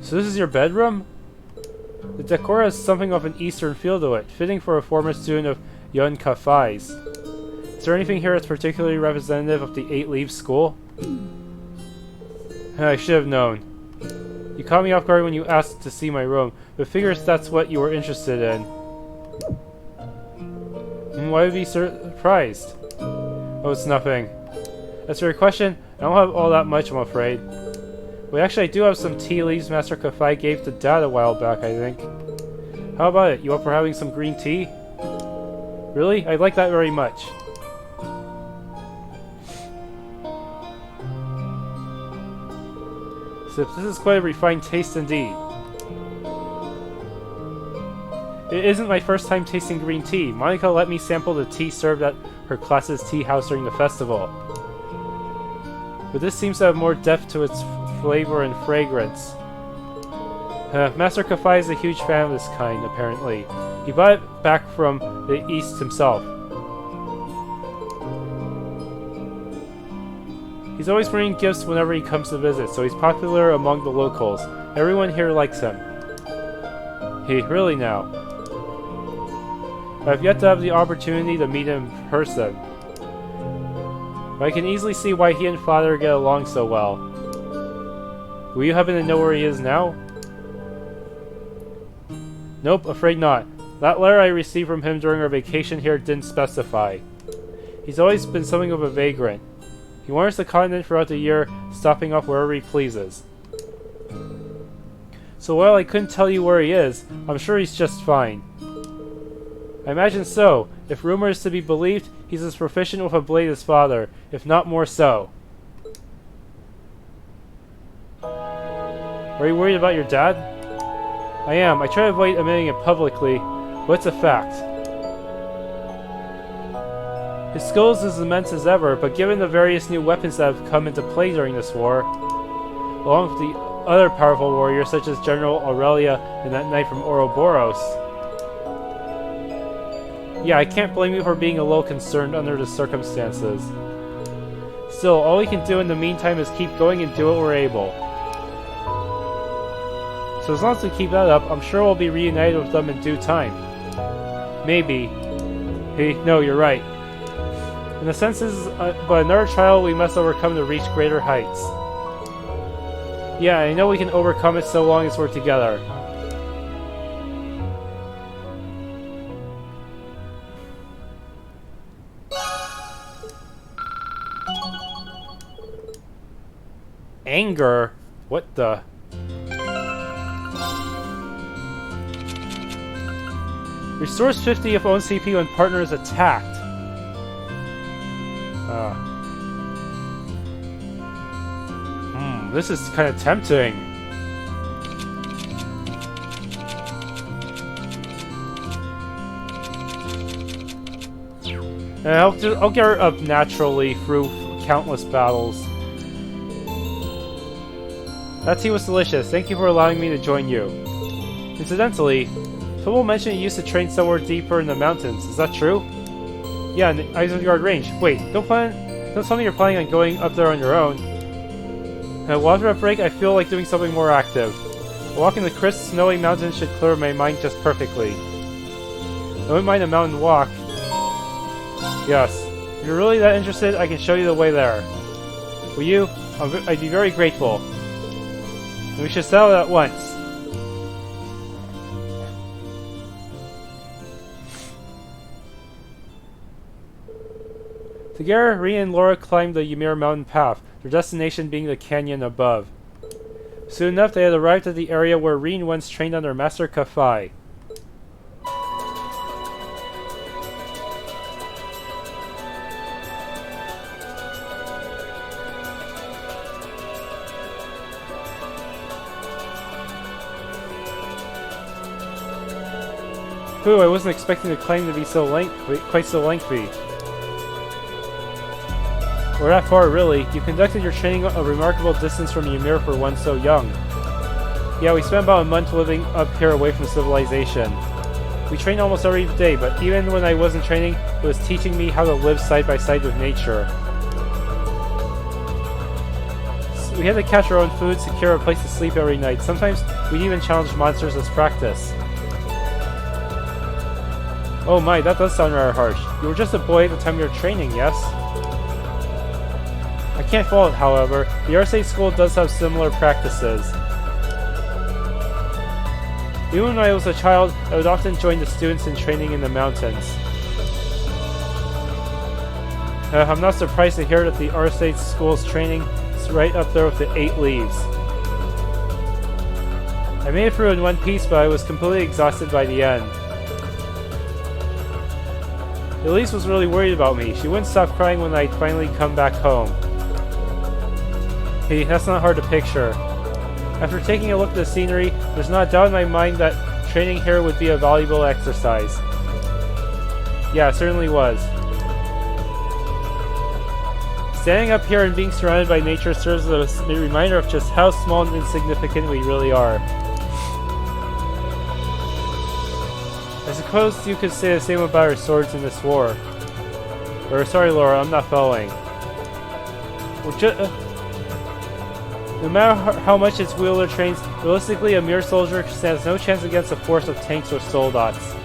So this is your bedroom? The decor has something of an Eastern feel to it, fitting for a former student of Yun Kafai's. Is there anything here that's particularly representative of the 8 Leaves school? I should have known. You caught me off guard when you asked to see my room, but figures that's what you were interested in. Why would you be surprised? Oh, it's nothing. As for your question, I don't have all that much, I'm afraid. Wait, actually, I do have some tea leaves Master Kafai gave to Dad a while back, I think. How about it? You up for having some green tea? Really? I'd like that very much. Sip, this is quite a refined taste indeed. It isn't my first time tasting green tea. Monica let me sample the tea served at her class's tea house during the festival. But this seems to have more depth to its flavor and fragrance. Master Kafai is a huge fan of this kind, apparently. He bought it back from the East himself. He's always bringing gifts whenever he comes to visit, so he's popular among the locals. Everyone here likes him. Really now. I've yet to have the opportunity to meet him in person. But I can easily see why he and Father get along so well. Will you happen to know where he is now? Nope, afraid not. That letter I received from him during our vacation here didn't specify. He's always been something of a vagrant. He wanders the continent throughout the year, stopping off wherever he pleases. So while I couldn't tell you where he is, I'm sure he's just fine. I imagine so. If rumor is to be believed, he's as proficient with a blade as Father, if not more so. Are you worried about your dad? I am. I try to avoid admitting it publicly, but it's a fact. His skill is as immense as ever, but given the various new weapons that have come into play during this war, along with the other powerful warriors such as General Aurelia and that knight from Ouroboros. Yeah, I can't blame you for being a little concerned under the circumstances. Still, all we can do in the meantime is keep going and do what we're able. So as long as we keep that up, I'm sure we'll be reunited with them in due time. Maybe. No, you're right. In a sense, this is but another trial we must overcome to reach greater heights. Yeah, I know we can overcome it so long as we're together. Anger? What the? Restores 50 of own CP when partner is attacked. This is kind of tempting. And I'll get her up naturally through countless battles. That tea was delicious. Thank you for allowing me to join you. Incidentally, Tomo mentioned you used to train somewhere deeper in the mountains. Is that true? Yeah, in the Isengard range. Wait, don't tell me you're planning on going up there on your own. Well, after a break, I feel like doing something more active. A walk in the crisp, snowy mountains should clear my mind just perfectly. I wouldn't mind a mountain walk. Yes. If you're really that interested, I can show you the way there. Will you? I'd be very grateful. And we should settle it at once. Together, Rean and Laura climbed the Ymir mountain path, their destination being the canyon above. Soon enough, they had arrived at the area where Rean once trained under Master Kafai. Ooh, I wasn't expecting the climb to be quite so lengthy. Or that far, really. You conducted your training a remarkable distance from Ymir for one so young. Yeah, we spent about a month living up here away from civilization. We trained almost every day, but even when I wasn't training, it was teaching me how to live side by side with nature. So we had to catch our own food, secure a place to sleep every night. Sometimes we'd even challenge monsters as practice. Oh my, that does sound rather harsh. You were just a boy at the time you were training, yes? I can't fault it, however. The Aristocracy school does have similar practices. Even when I was a child, I would often join the students in training in the mountains. I'm not surprised to hear that the Aristocracy school's training is right up there with the 8 leaves. I made it through in one piece, but I was completely exhausted by the end. Elise was really worried about me. She wouldn't stop crying when I'd finally come back home. Hey, that's not hard to picture. After taking a look at the scenery, there's not a doubt in my mind that training here would be a valuable exercise. Yeah, it certainly was. Standing up here and being surrounded by nature serves as a reminder of just how small and insignificant we really are. I suppose you could say the same about our swords in this war. Or, sorry Laura, I'm not following. No matter how much its wielder trains, realistically a mere soldier stands no chance against a force of tanks or soldats.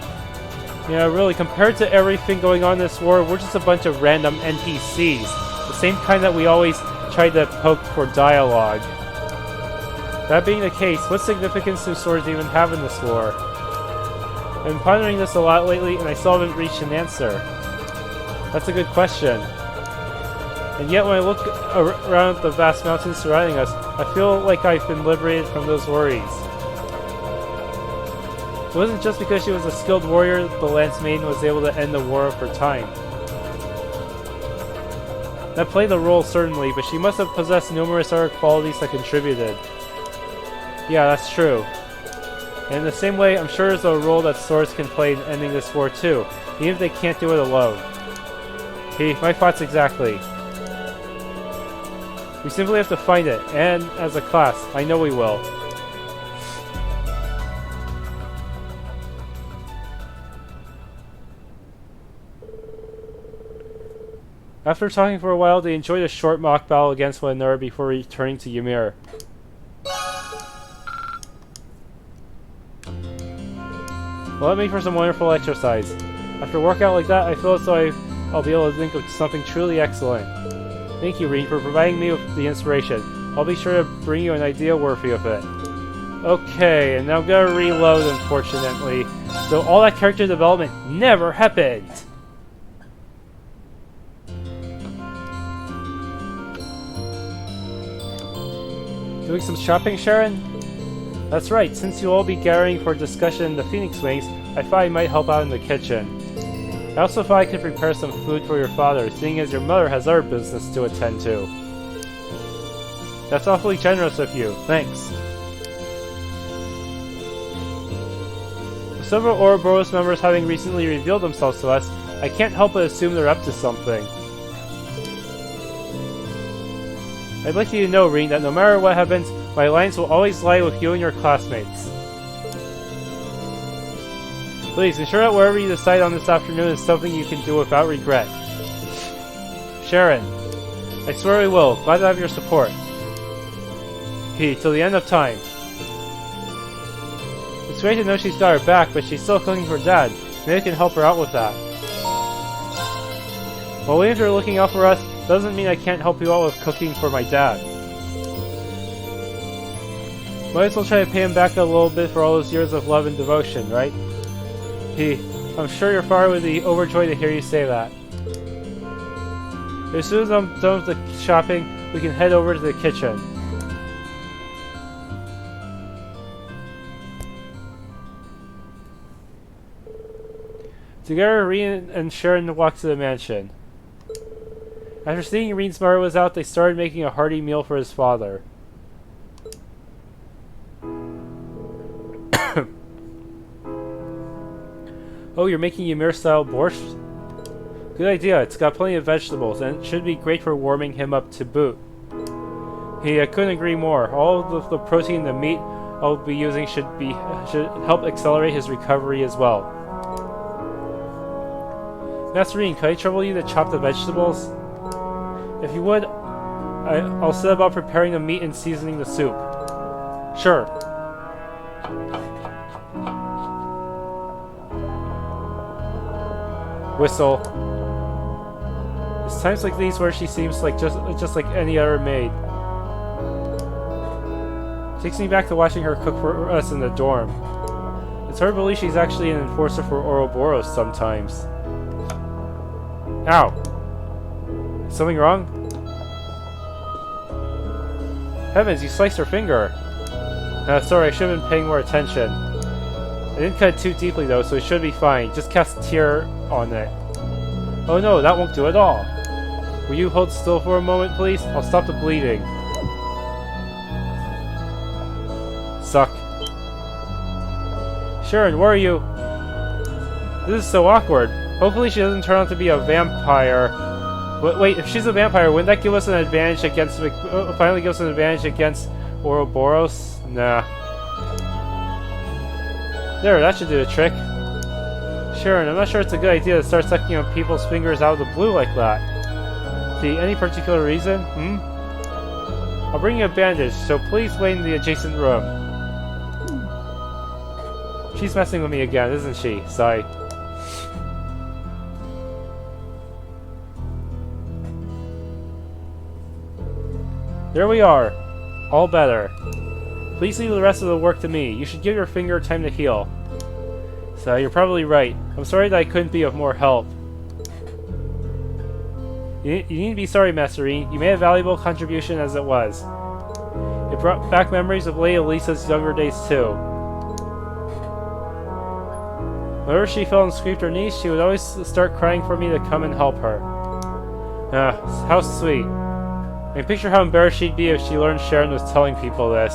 Yeah, really, compared to everything going on in this war, we're just a bunch of random NPCs. The same kind that we always try to poke for dialogue. That being the case, what significance do swords even have in this war? I've been pondering this a lot lately, and I still haven't reached an answer. That's a good question. And yet when I look around at the vast mountains surrounding us, I feel like I've been liberated from those worries. It wasn't just because she was a skilled warrior that the Lance Maiden was able to end the war for time. That played a role certainly, but she must have possessed numerous other qualities that contributed. Yeah, that's true. And in the same way, I'm sure there's a role that swords can play in ending this war too, even if they can't do it alone. Hey, my thoughts exactly. We simply have to find it, and as a class, I know we will. After talking for a while, they enjoyed a short mock battle against one another before returning to Ymir. Well, that made for some wonderful exercise. After a workout like that, I feel as though I'll be able to think of something truly excellent. Thank you, Rean, for providing me with the inspiration. I'll be sure to bring you an idea worthy of it. Okay, and now I'm gonna reload, unfortunately. So all that character development never happened! Doing some shopping, Sharon? That's right, since you'll all be gathering for discussion in the Phoenix Wings, I thought I might help out in the kitchen. I also thought I could prepare some food for your father, seeing as your mother has other business to attend to. That's awfully generous of you, thanks. With several Ouroboros members having recently revealed themselves to us, I can't help but assume they're up to something. I'd like you to know, Rean, that no matter what happens, my alliance will always lie with you and your classmates. Please, ensure that whatever you decide on this afternoon is something you can do without regret. Sharon, I swear I will. Glad to have your support. P, till the end of time. It's great to know she's got her back, but she's still cooking for Dad. Maybe I can help her out with that. Well, even if you're looking out for us, doesn't mean I can't help you out with cooking for my dad. Might as well try to pay him back a little bit for all those years of love and devotion, right? I'm sure your father would be overjoyed to hear you say that. As soon as I'm done with the shopping, we can head over to the kitchen. Together, Rean and Sharon walked to the mansion. After seeing Rean's mother was out, they started making a hearty meal for his father. Oh, you're making Ymir-style borscht? Good idea. It's got plenty of vegetables, and it should be great for warming him up to boot. Hey, I couldn't agree more. All of the protein in the meat I'll be using should help accelerate his recovery as well. Master Rean, can I trouble you to chop the vegetables? If you would, I'll set about preparing the meat and seasoning the soup. Sure. Whistle. It's times like these where she seems like just like any other maid. Takes me back to watching her cook for us in the dorm. It's hard to believe she's actually an enforcer for Ouroboros sometimes. Ow! Is something wrong? Heavens, you sliced her finger! Sorry, I should have been paying more attention. I didn't cut it too deeply though, so it should be fine. Just cast a tear on it. Oh no, that won't do at all. Will you hold still for a moment, please? I'll stop the bleeding. Suck. Sharon, where are you? This is so awkward. Hopefully she doesn't turn out to be a vampire. But wait, if she's a vampire, wouldn't that give us an advantage against... finally give us an advantage against Ouroboros? Nah. There, that should do the trick. Sharon, I'm not sure it's a good idea to start sucking on people's fingers out of the blue like that. See, any particular reason? I'll bring you a bandage, so please wait in the adjacent room. She's messing with me again, isn't she? Sigh. There we are. All better. Please leave the rest of the work to me. You should give your finger time to heal. So, you're probably right. I'm sorry that I couldn't be of more help. You needn't be sorry, Master Rean. You made a valuable contribution as it was. It brought back memories of Lady Elisa's younger days, too. Whenever she fell and scraped her knees, she would always start crying for me to come and help her. Ah, how sweet. I can picture how embarrassed she'd be if she learned Sharon was telling people this.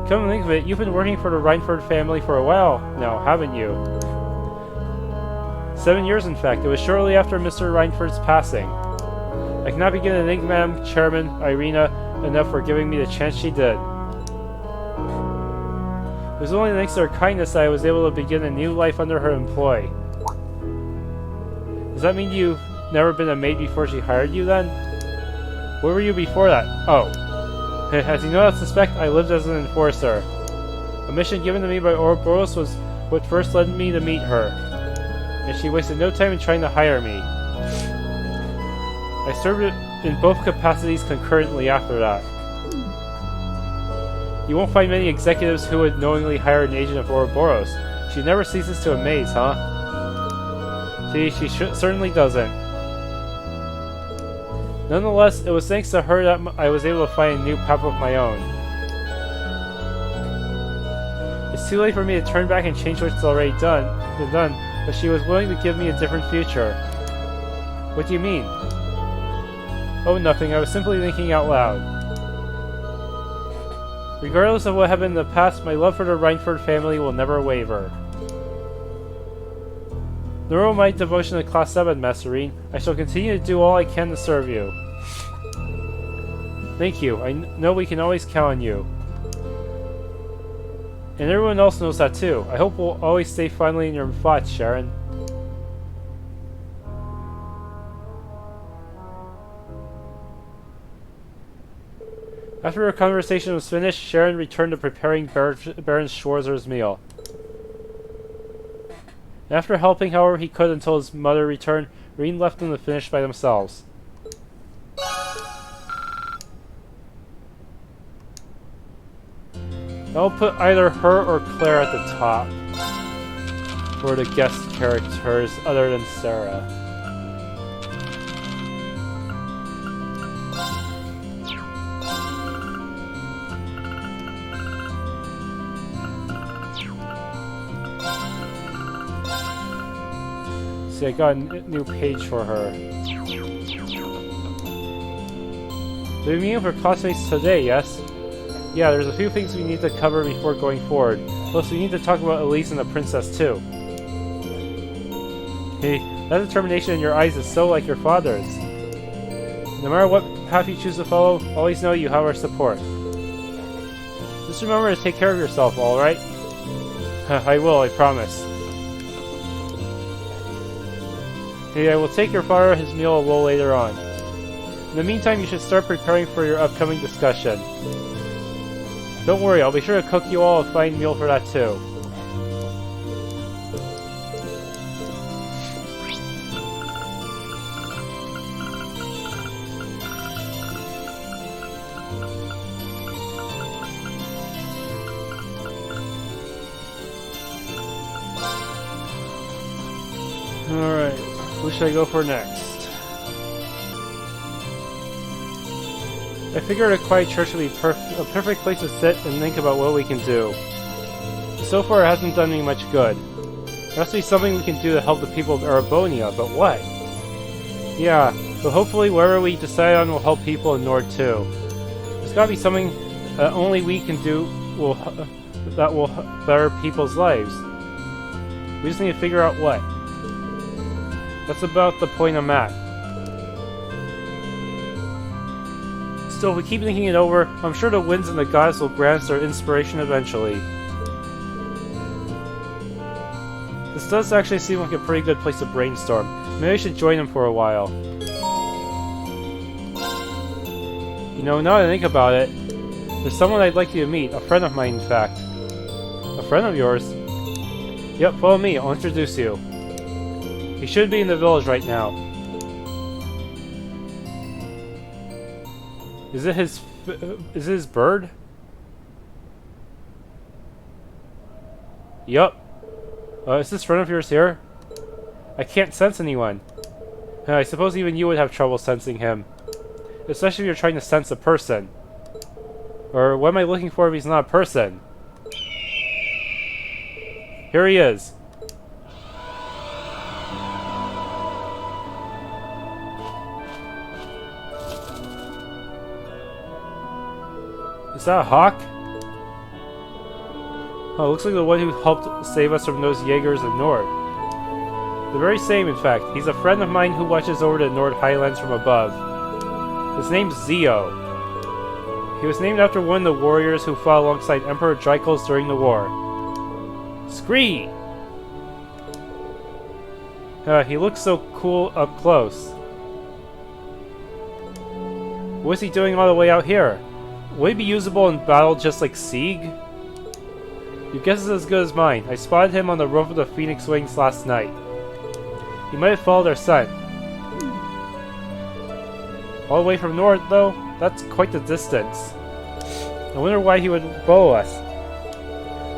Come to think of it, you've been working for the Reinford family for a while now, haven't you? 7 years, in fact. It was shortly after Mr. Reinford's passing. I cannot begin to thank Madam Chairman Irina enough for giving me the chance she did. It was only thanks to her kindness that I was able to begin a new life under her employ. Does that mean you've never been a maid before she hired you, then? Where were you before that? Oh. As you no doubt suspect, I lived as an enforcer. A mission given to me by Ouroboros was what first led me to meet her, and she wasted no time in trying to hire me. I served in both capacities concurrently after that. You won't find many executives who would knowingly hire an agent of Ouroboros. She never ceases to amaze, huh? See, she certainly doesn't. Nonetheless, it was thanks to her that I was able to find a new path of my own. It's too late for me to turn back and change what's already done, but she was willing to give me a different future. What do you mean? Oh, nothing. I was simply thinking out loud. Regardless of what happened in the past, my love for the Reinford family will never waver. Nor will my devotion to Class VII, Master Rean. I shall continue to do all I can to serve you. Thank you. I know we can always count on you. And everyone else knows that too. I hope we'll always stay finally in your thoughts, Sharon. After her conversation was finished, Sharon returned to preparing Baron Schwarzer's meal. After helping however he could until his mother returned, Rean left them to finish by themselves. I'll put either her or Claire at the top for the guest characters other than Sarah. See, I got a new page for her. We're meeting for classmates today, yes? Yeah, there's a few things we need to cover before going forward. Plus, we need to talk about Elise and the princess, too. Hey, that determination in your eyes is so like your father's. No matter what path you choose to follow, always know you have our support. Just remember to take care of yourself, alright? I will, I promise. Hey, I will take your father his meal a little later on. In the meantime, you should start preparing for your upcoming discussion. Don't worry, I'll be sure to cook you all a fine meal for that too. Alright, who should I go for next? I figured a quiet church would be a perfect place to sit and think about what we can do. So far it hasn't done me much good. There has to be something we can do to help the people of Erebonia, but what? Yeah, but hopefully whatever we decide on will help people in Nord too. There's gotta be something that only we can do that will better people's lives. We just need to figure out what. That's about the point I'm at. Still, if we keep thinking it over, I'm sure the winds and the gods will grant us their inspiration eventually. This does actually seem like a pretty good place to brainstorm. Maybe I should join them for a while. You know, now that I think about it, there's someone I'd like you to meet, a friend of mine in fact. A friend of yours? Yep, follow me, I'll introduce you. He should be in the village right now. Is it his bird? Yup. Is this friend of yours here? I can't sense anyone. I suppose even you would have trouble sensing him. Especially if you're trying to sense a person. Or what am I looking for if he's not a person? Here he is. Is that a hawk? Oh, looks like the one who helped save us from those Jaegers in Nord. The very same, in fact. He's a friend of mine who watches over the Nord Highlands from above. His name's Zio. He was named after one of the warriors who fought alongside Emperor Drykos during the war. Scree! He looks so cool up close. What's he doing all the way out here? Will he be usable in battle just like Sieg? Your guess is as good as mine. I spotted him on the roof of the Phoenix Wings last night. He might have followed our scent. All the way from Nord, though? That's quite the distance. I wonder why he would follow us.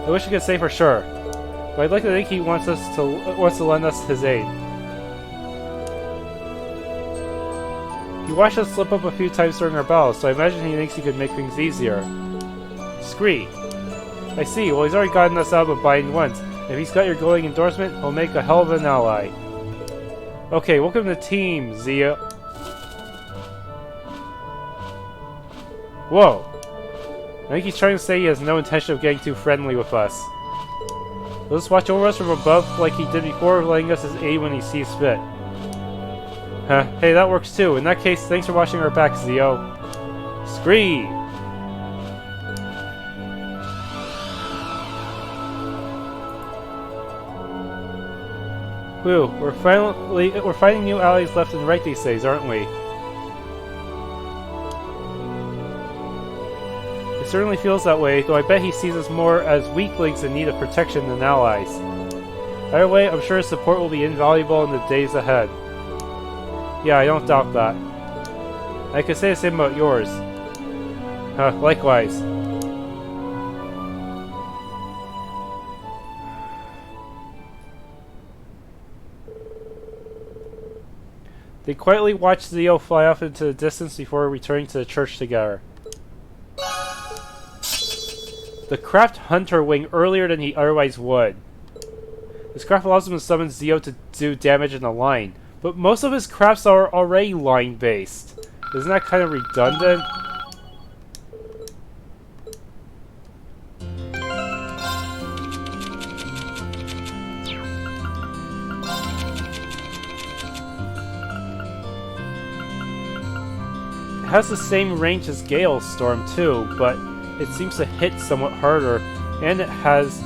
I wish I could say for sure, but I'd like to think he wants to lend us his aid. He watched us slip up a few times during our battles, so I imagine he thinks he could make things easier. Scree. I see, well he's already gotten us out of a bind once. If he's got your glowing endorsement, he'll make a hell of an ally. Okay, welcome to the team, Zia. Whoa. I think he's trying to say he has no intention of getting too friendly with us. He'll just watch over us from above like he did before, letting us his aid when he sees fit. Huh, hey, that works too. In that case, thanks for watching our backs, Zio. Scree! Whew, we're finding new allies left and right these days, aren't we? It certainly feels that way, though I bet he sees us more as weaklings in need of protection than allies. Either way, I'm sure his support will be invaluable in the days ahead. Yeah, I don't doubt that. I could say the same about yours. Likewise. They quietly watched Zio fly off into the distance before returning to the church together. The craft hunter wing earlier than he otherwise would. His craft allows him to summon Zeo to do damage in a line, but most of his crafts are already line-based. Isn't that kind of redundant? It has the same range as Gale Storm too, but it seems to hit somewhat harder, and it has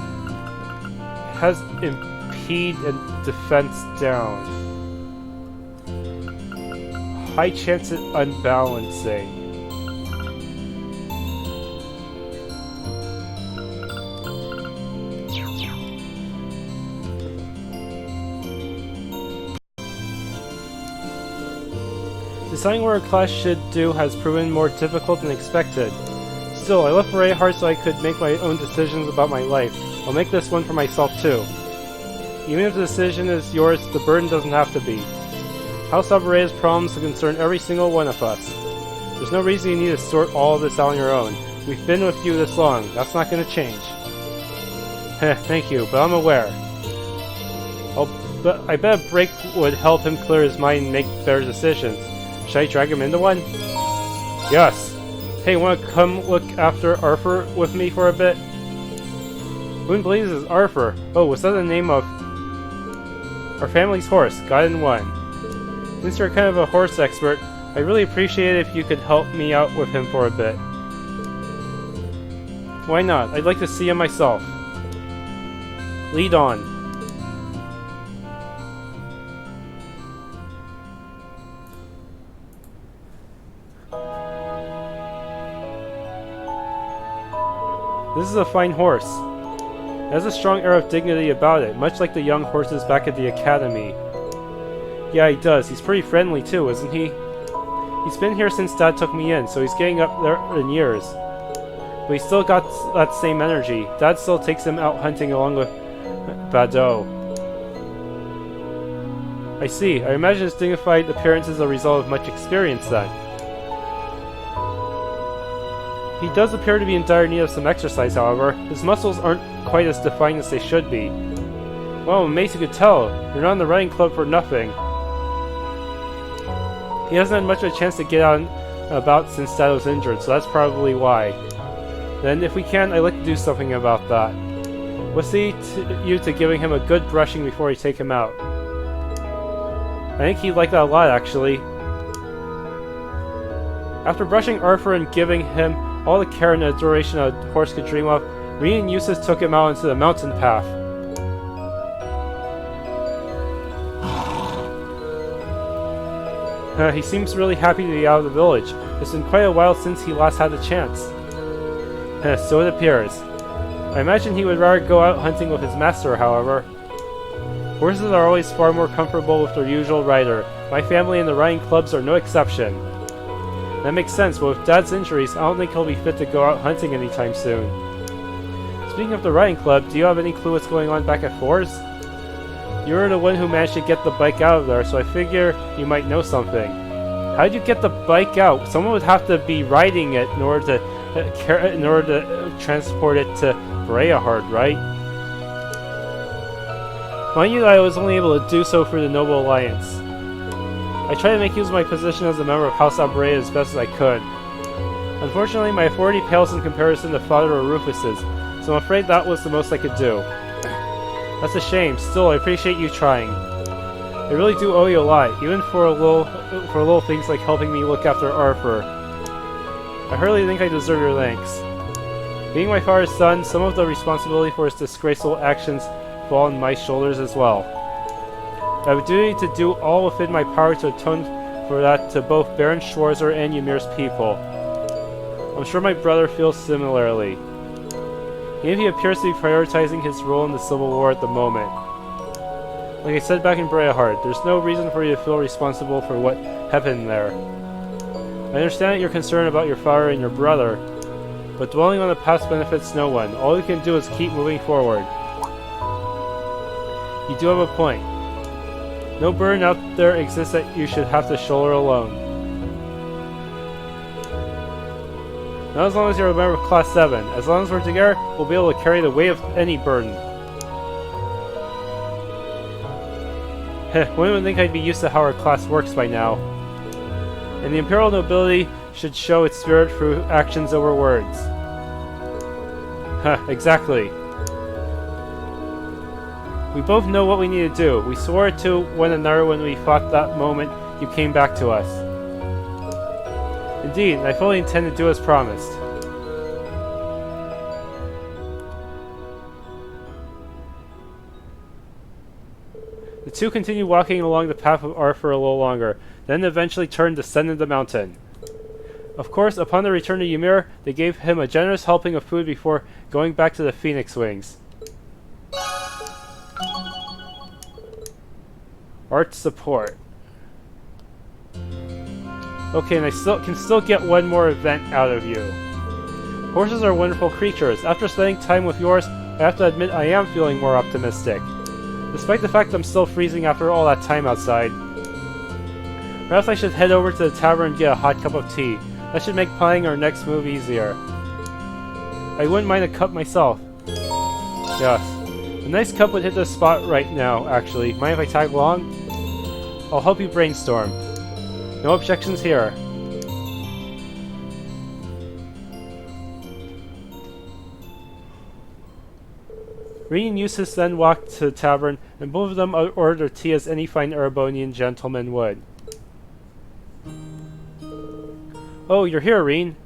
impede and defense down. High chance at unbalancing. Deciding what a class should do has proven more difficult than expected. Still, I left Beret hard so I could make my own decisions about my life. I'll make this one for myself too. Even if the decision is yours, the burden doesn't have to be. House Aberea's problems concern every single one of us. There's no reason you need to sort all of this out on your own. We've been with you this long. That's not going to change. Thank you, but I'm aware. I bet a break would help him clear his mind and make better decisions. Should I drag him into one? Yes. Hey, wanna come look after Arthur with me for a bit? Who in Blaze is Arthur? Oh, was that the name of our family's horse? Got in one. Since you're kind of a horse expert, I'd really appreciate it if you could help me out with him for a bit. Why not? I'd like to see him myself. Lead on. This is a fine horse. It has a strong air of dignity about it, much like the young horses back at the academy. Yeah, he does. He's pretty friendly too, isn't he? He's been here since Dad took me in, so he's getting up there in years. But he's still got that same energy. Dad still takes him out hunting along with Bado. I see. I imagine his dignified appearance is a result of much experience then. He does appear to be in dire need of some exercise, however. His muscles aren't quite as defined as they should be. Well, I'm amazed you could tell. You're not in the riding club for nothing. He hasn't had much of a chance to get out and about since Dad was injured, so that's probably why. Then, if we can, I'd like to do something about that. We'll see you to giving him a good brushing before we take him out. I think he'd like that a lot, actually. After brushing Arthur and giving him all the care and adoration a horse could dream of, Rean and Eustace took him out into the mountain path. He seems really happy to be out of the village. It's been quite a while since he last had the chance. So it appears. I imagine he would rather go out hunting with his master, however. Horses are always far more comfortable with their usual rider. My family and the riding clubs are no exception. That makes sense, but with Dad's injuries, I don't think he'll be fit to go out hunting anytime soon. Speaking of the riding club, do you have any clue what's going on back at Fours? You were the one who managed to get the bike out of there, so I figure you might know something. How did you get the bike out? Someone would have to be riding it in order to transport it to Breahard, right? Mind you, I was only able to do so through the Noble Alliance. I tried to make use of my position as a member of House Abrea as best as I could. Unfortunately, my authority pales in comparison to Father or Rufus's, so I'm afraid that was the most I could do. That's a shame. Still, I appreciate you trying. I really do owe you a lot, even for little things like helping me look after Arthur. I hardly think I deserve your thanks. Being my father's son, some of the responsibility for his disgraceful actions fall on my shoulders as well. I have a duty to do all within my power to atone for that to both Baron Schwarzer and Ymir's people. I'm sure my brother feels similarly. Even if he appears to be prioritizing his role in the Civil War at the moment. Like I said back in Breahard, there's no reason for you to feel responsible for what happened there. I understand that you're concerned about your father and your brother, but dwelling on the past benefits no one. All you can do is keep moving forward. You do have a point. No burden out there exists that you should have to shoulder alone. Not as long as you're a member of Class 7. As long as we're together, we'll be able to carry the weight of any burden. One would think I'd be used to how our class works by now. And the Imperial nobility should show its spirit through actions over words. Exactly. We both know what we need to do. We swore it to one another when we fought that moment you came back to us. Indeed, I fully intend to do as promised. The two continued walking along the path of art for a little longer, then eventually turned to descend the mountain. Of course, upon the return to Ymir, they gave him a generous helping of food before going back to the Phoenix Wings. Art support. Okay, and I can still get one more event out of you. Horses are wonderful creatures. After spending time with yours, I have to admit I am feeling more optimistic. Despite the fact I'm still freezing after all that time outside. Perhaps I should head over to the tavern and get a hot cup of tea. That should make planning our next move easier. I wouldn't mind a cup myself. Yes. A nice cup would hit the spot right now, actually. Mind if I tag along? I'll help you brainstorm. No objections here. Rean and Eustace then walked to the tavern, and both of them ordered their tea as any fine Erebonian gentleman would. Oh, you're here, Rean.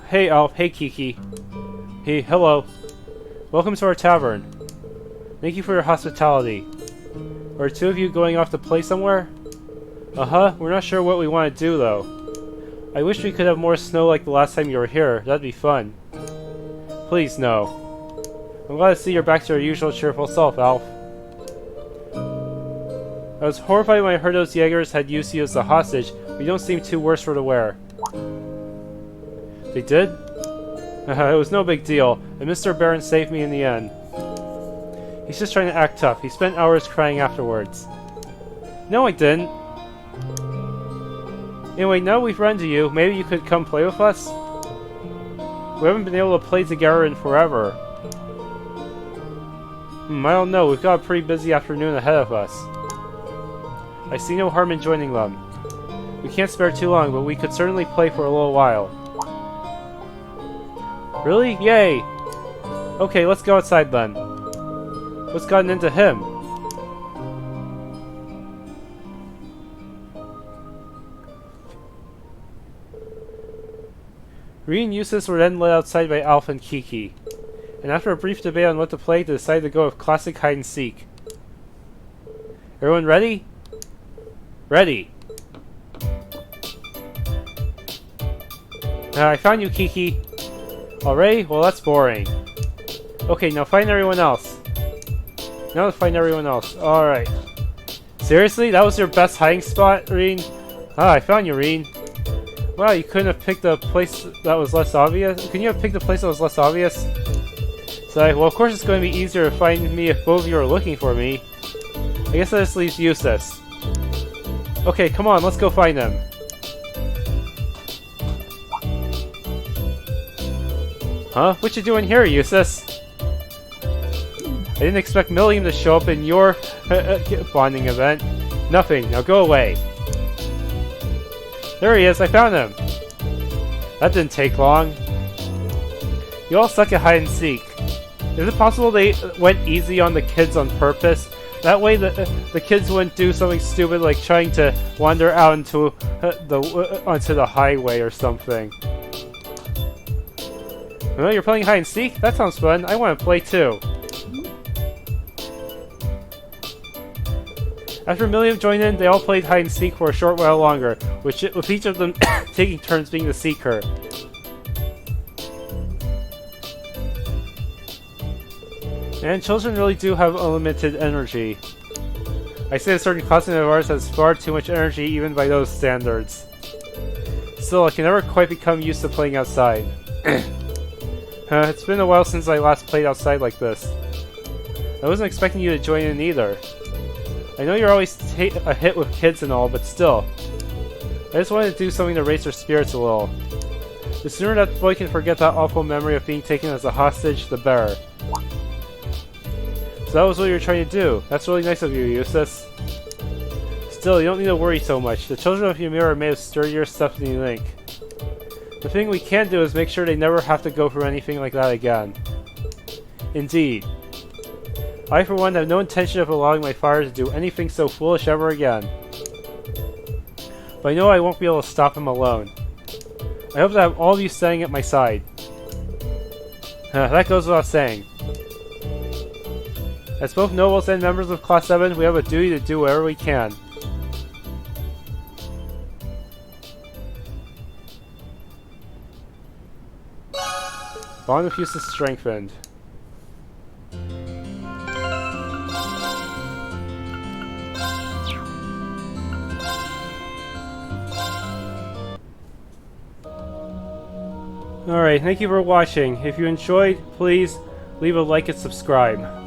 Hey, Alf. Hey, Kiki. Hey, hello. Welcome to our tavern. Thank you for your hospitality. Are two of you going off to play somewhere? Uh-huh. We're not sure what we want to do, though. I wish we could have more snow like the last time you were here. That'd be fun. Please, no. I'm glad to see you're back to your usual cheerful self, Alf. I was horrified when I heard those Jaegers had used you as a hostage, but you don't seem too worse for the wear. They did? It was no big deal, and Mr. Baron saved me in the end. He's just trying to act tough. He spent hours crying afterwards. No, I didn't. Anyway, now we've run to you, maybe you could come play with us? We haven't been able to play together in forever. I don't know, we've got a pretty busy afternoon ahead of us. I see no harm in joining them. We can't spare too long, but we could certainly play for a little while. Really? Yay! Okay, let's go outside then. What's gotten into him? Rean and Eustace were then led outside by Alf and Kiki. And after a brief debate on what to play, they decided to go with classic hide and seek. Everyone ready? Ready! I found you, Kiki. Already? Well, that's boring. Okay, now find everyone else. Now to find everyone else. Alright. Seriously? That was your best hiding spot, Rean? Ah, I found you, Rean. Wow, you couldn't have picked a place that was less obvious? Couldn't you have picked a place that was less obvious? So, well, of course it's going to be easier to find me if both of you are looking for me. I guess that just leaves Eustace. Okay, come on, let's go find him. Huh? What you doing here, Eustace? I didn't expect Milliam to show up in your bonding event. Nothing. Now go away. There he is. I found him. That didn't take long. You all suck at hide and seek. Is it possible they went easy on the kids on purpose? That way the kids wouldn't do something stupid like trying to wander out into onto the highway or something. Oh, you're playing hide and seek? That sounds fun. I want to play too. After Milliam joined in, they all played hide and seek for a short while longer, with each of them taking turns being the seeker. And children really do have unlimited energy. I say a certain classmate of ours has far too much energy even by those standards. Still, I can never quite become used to playing outside. It's been a while since I last played outside like this. I wasn't expecting you to join in either. I know you're always a hit with kids and all, but still. I just wanted to do something to raise their spirits a little. The sooner that boy can forget that awful memory of being taken as a hostage, the better. So that was what you were trying to do. That's really nice of you, Eustace. Still, you don't need to worry so much. The children of Ymir are made of sturdier stuff than you think. The thing we can do is make sure they never have to go through anything like that again. Indeed. I, for one, have no intention of allowing my father to do anything so foolish ever again. But I know I won't be able to stop him alone. I hope to have all of you standing at my side. That goes without saying. As both nobles and members of Class VII, we have a duty to do whatever we can. Bond of Eustace strengthened. Alright, thank you for watching. If you enjoyed, please leave a like and subscribe.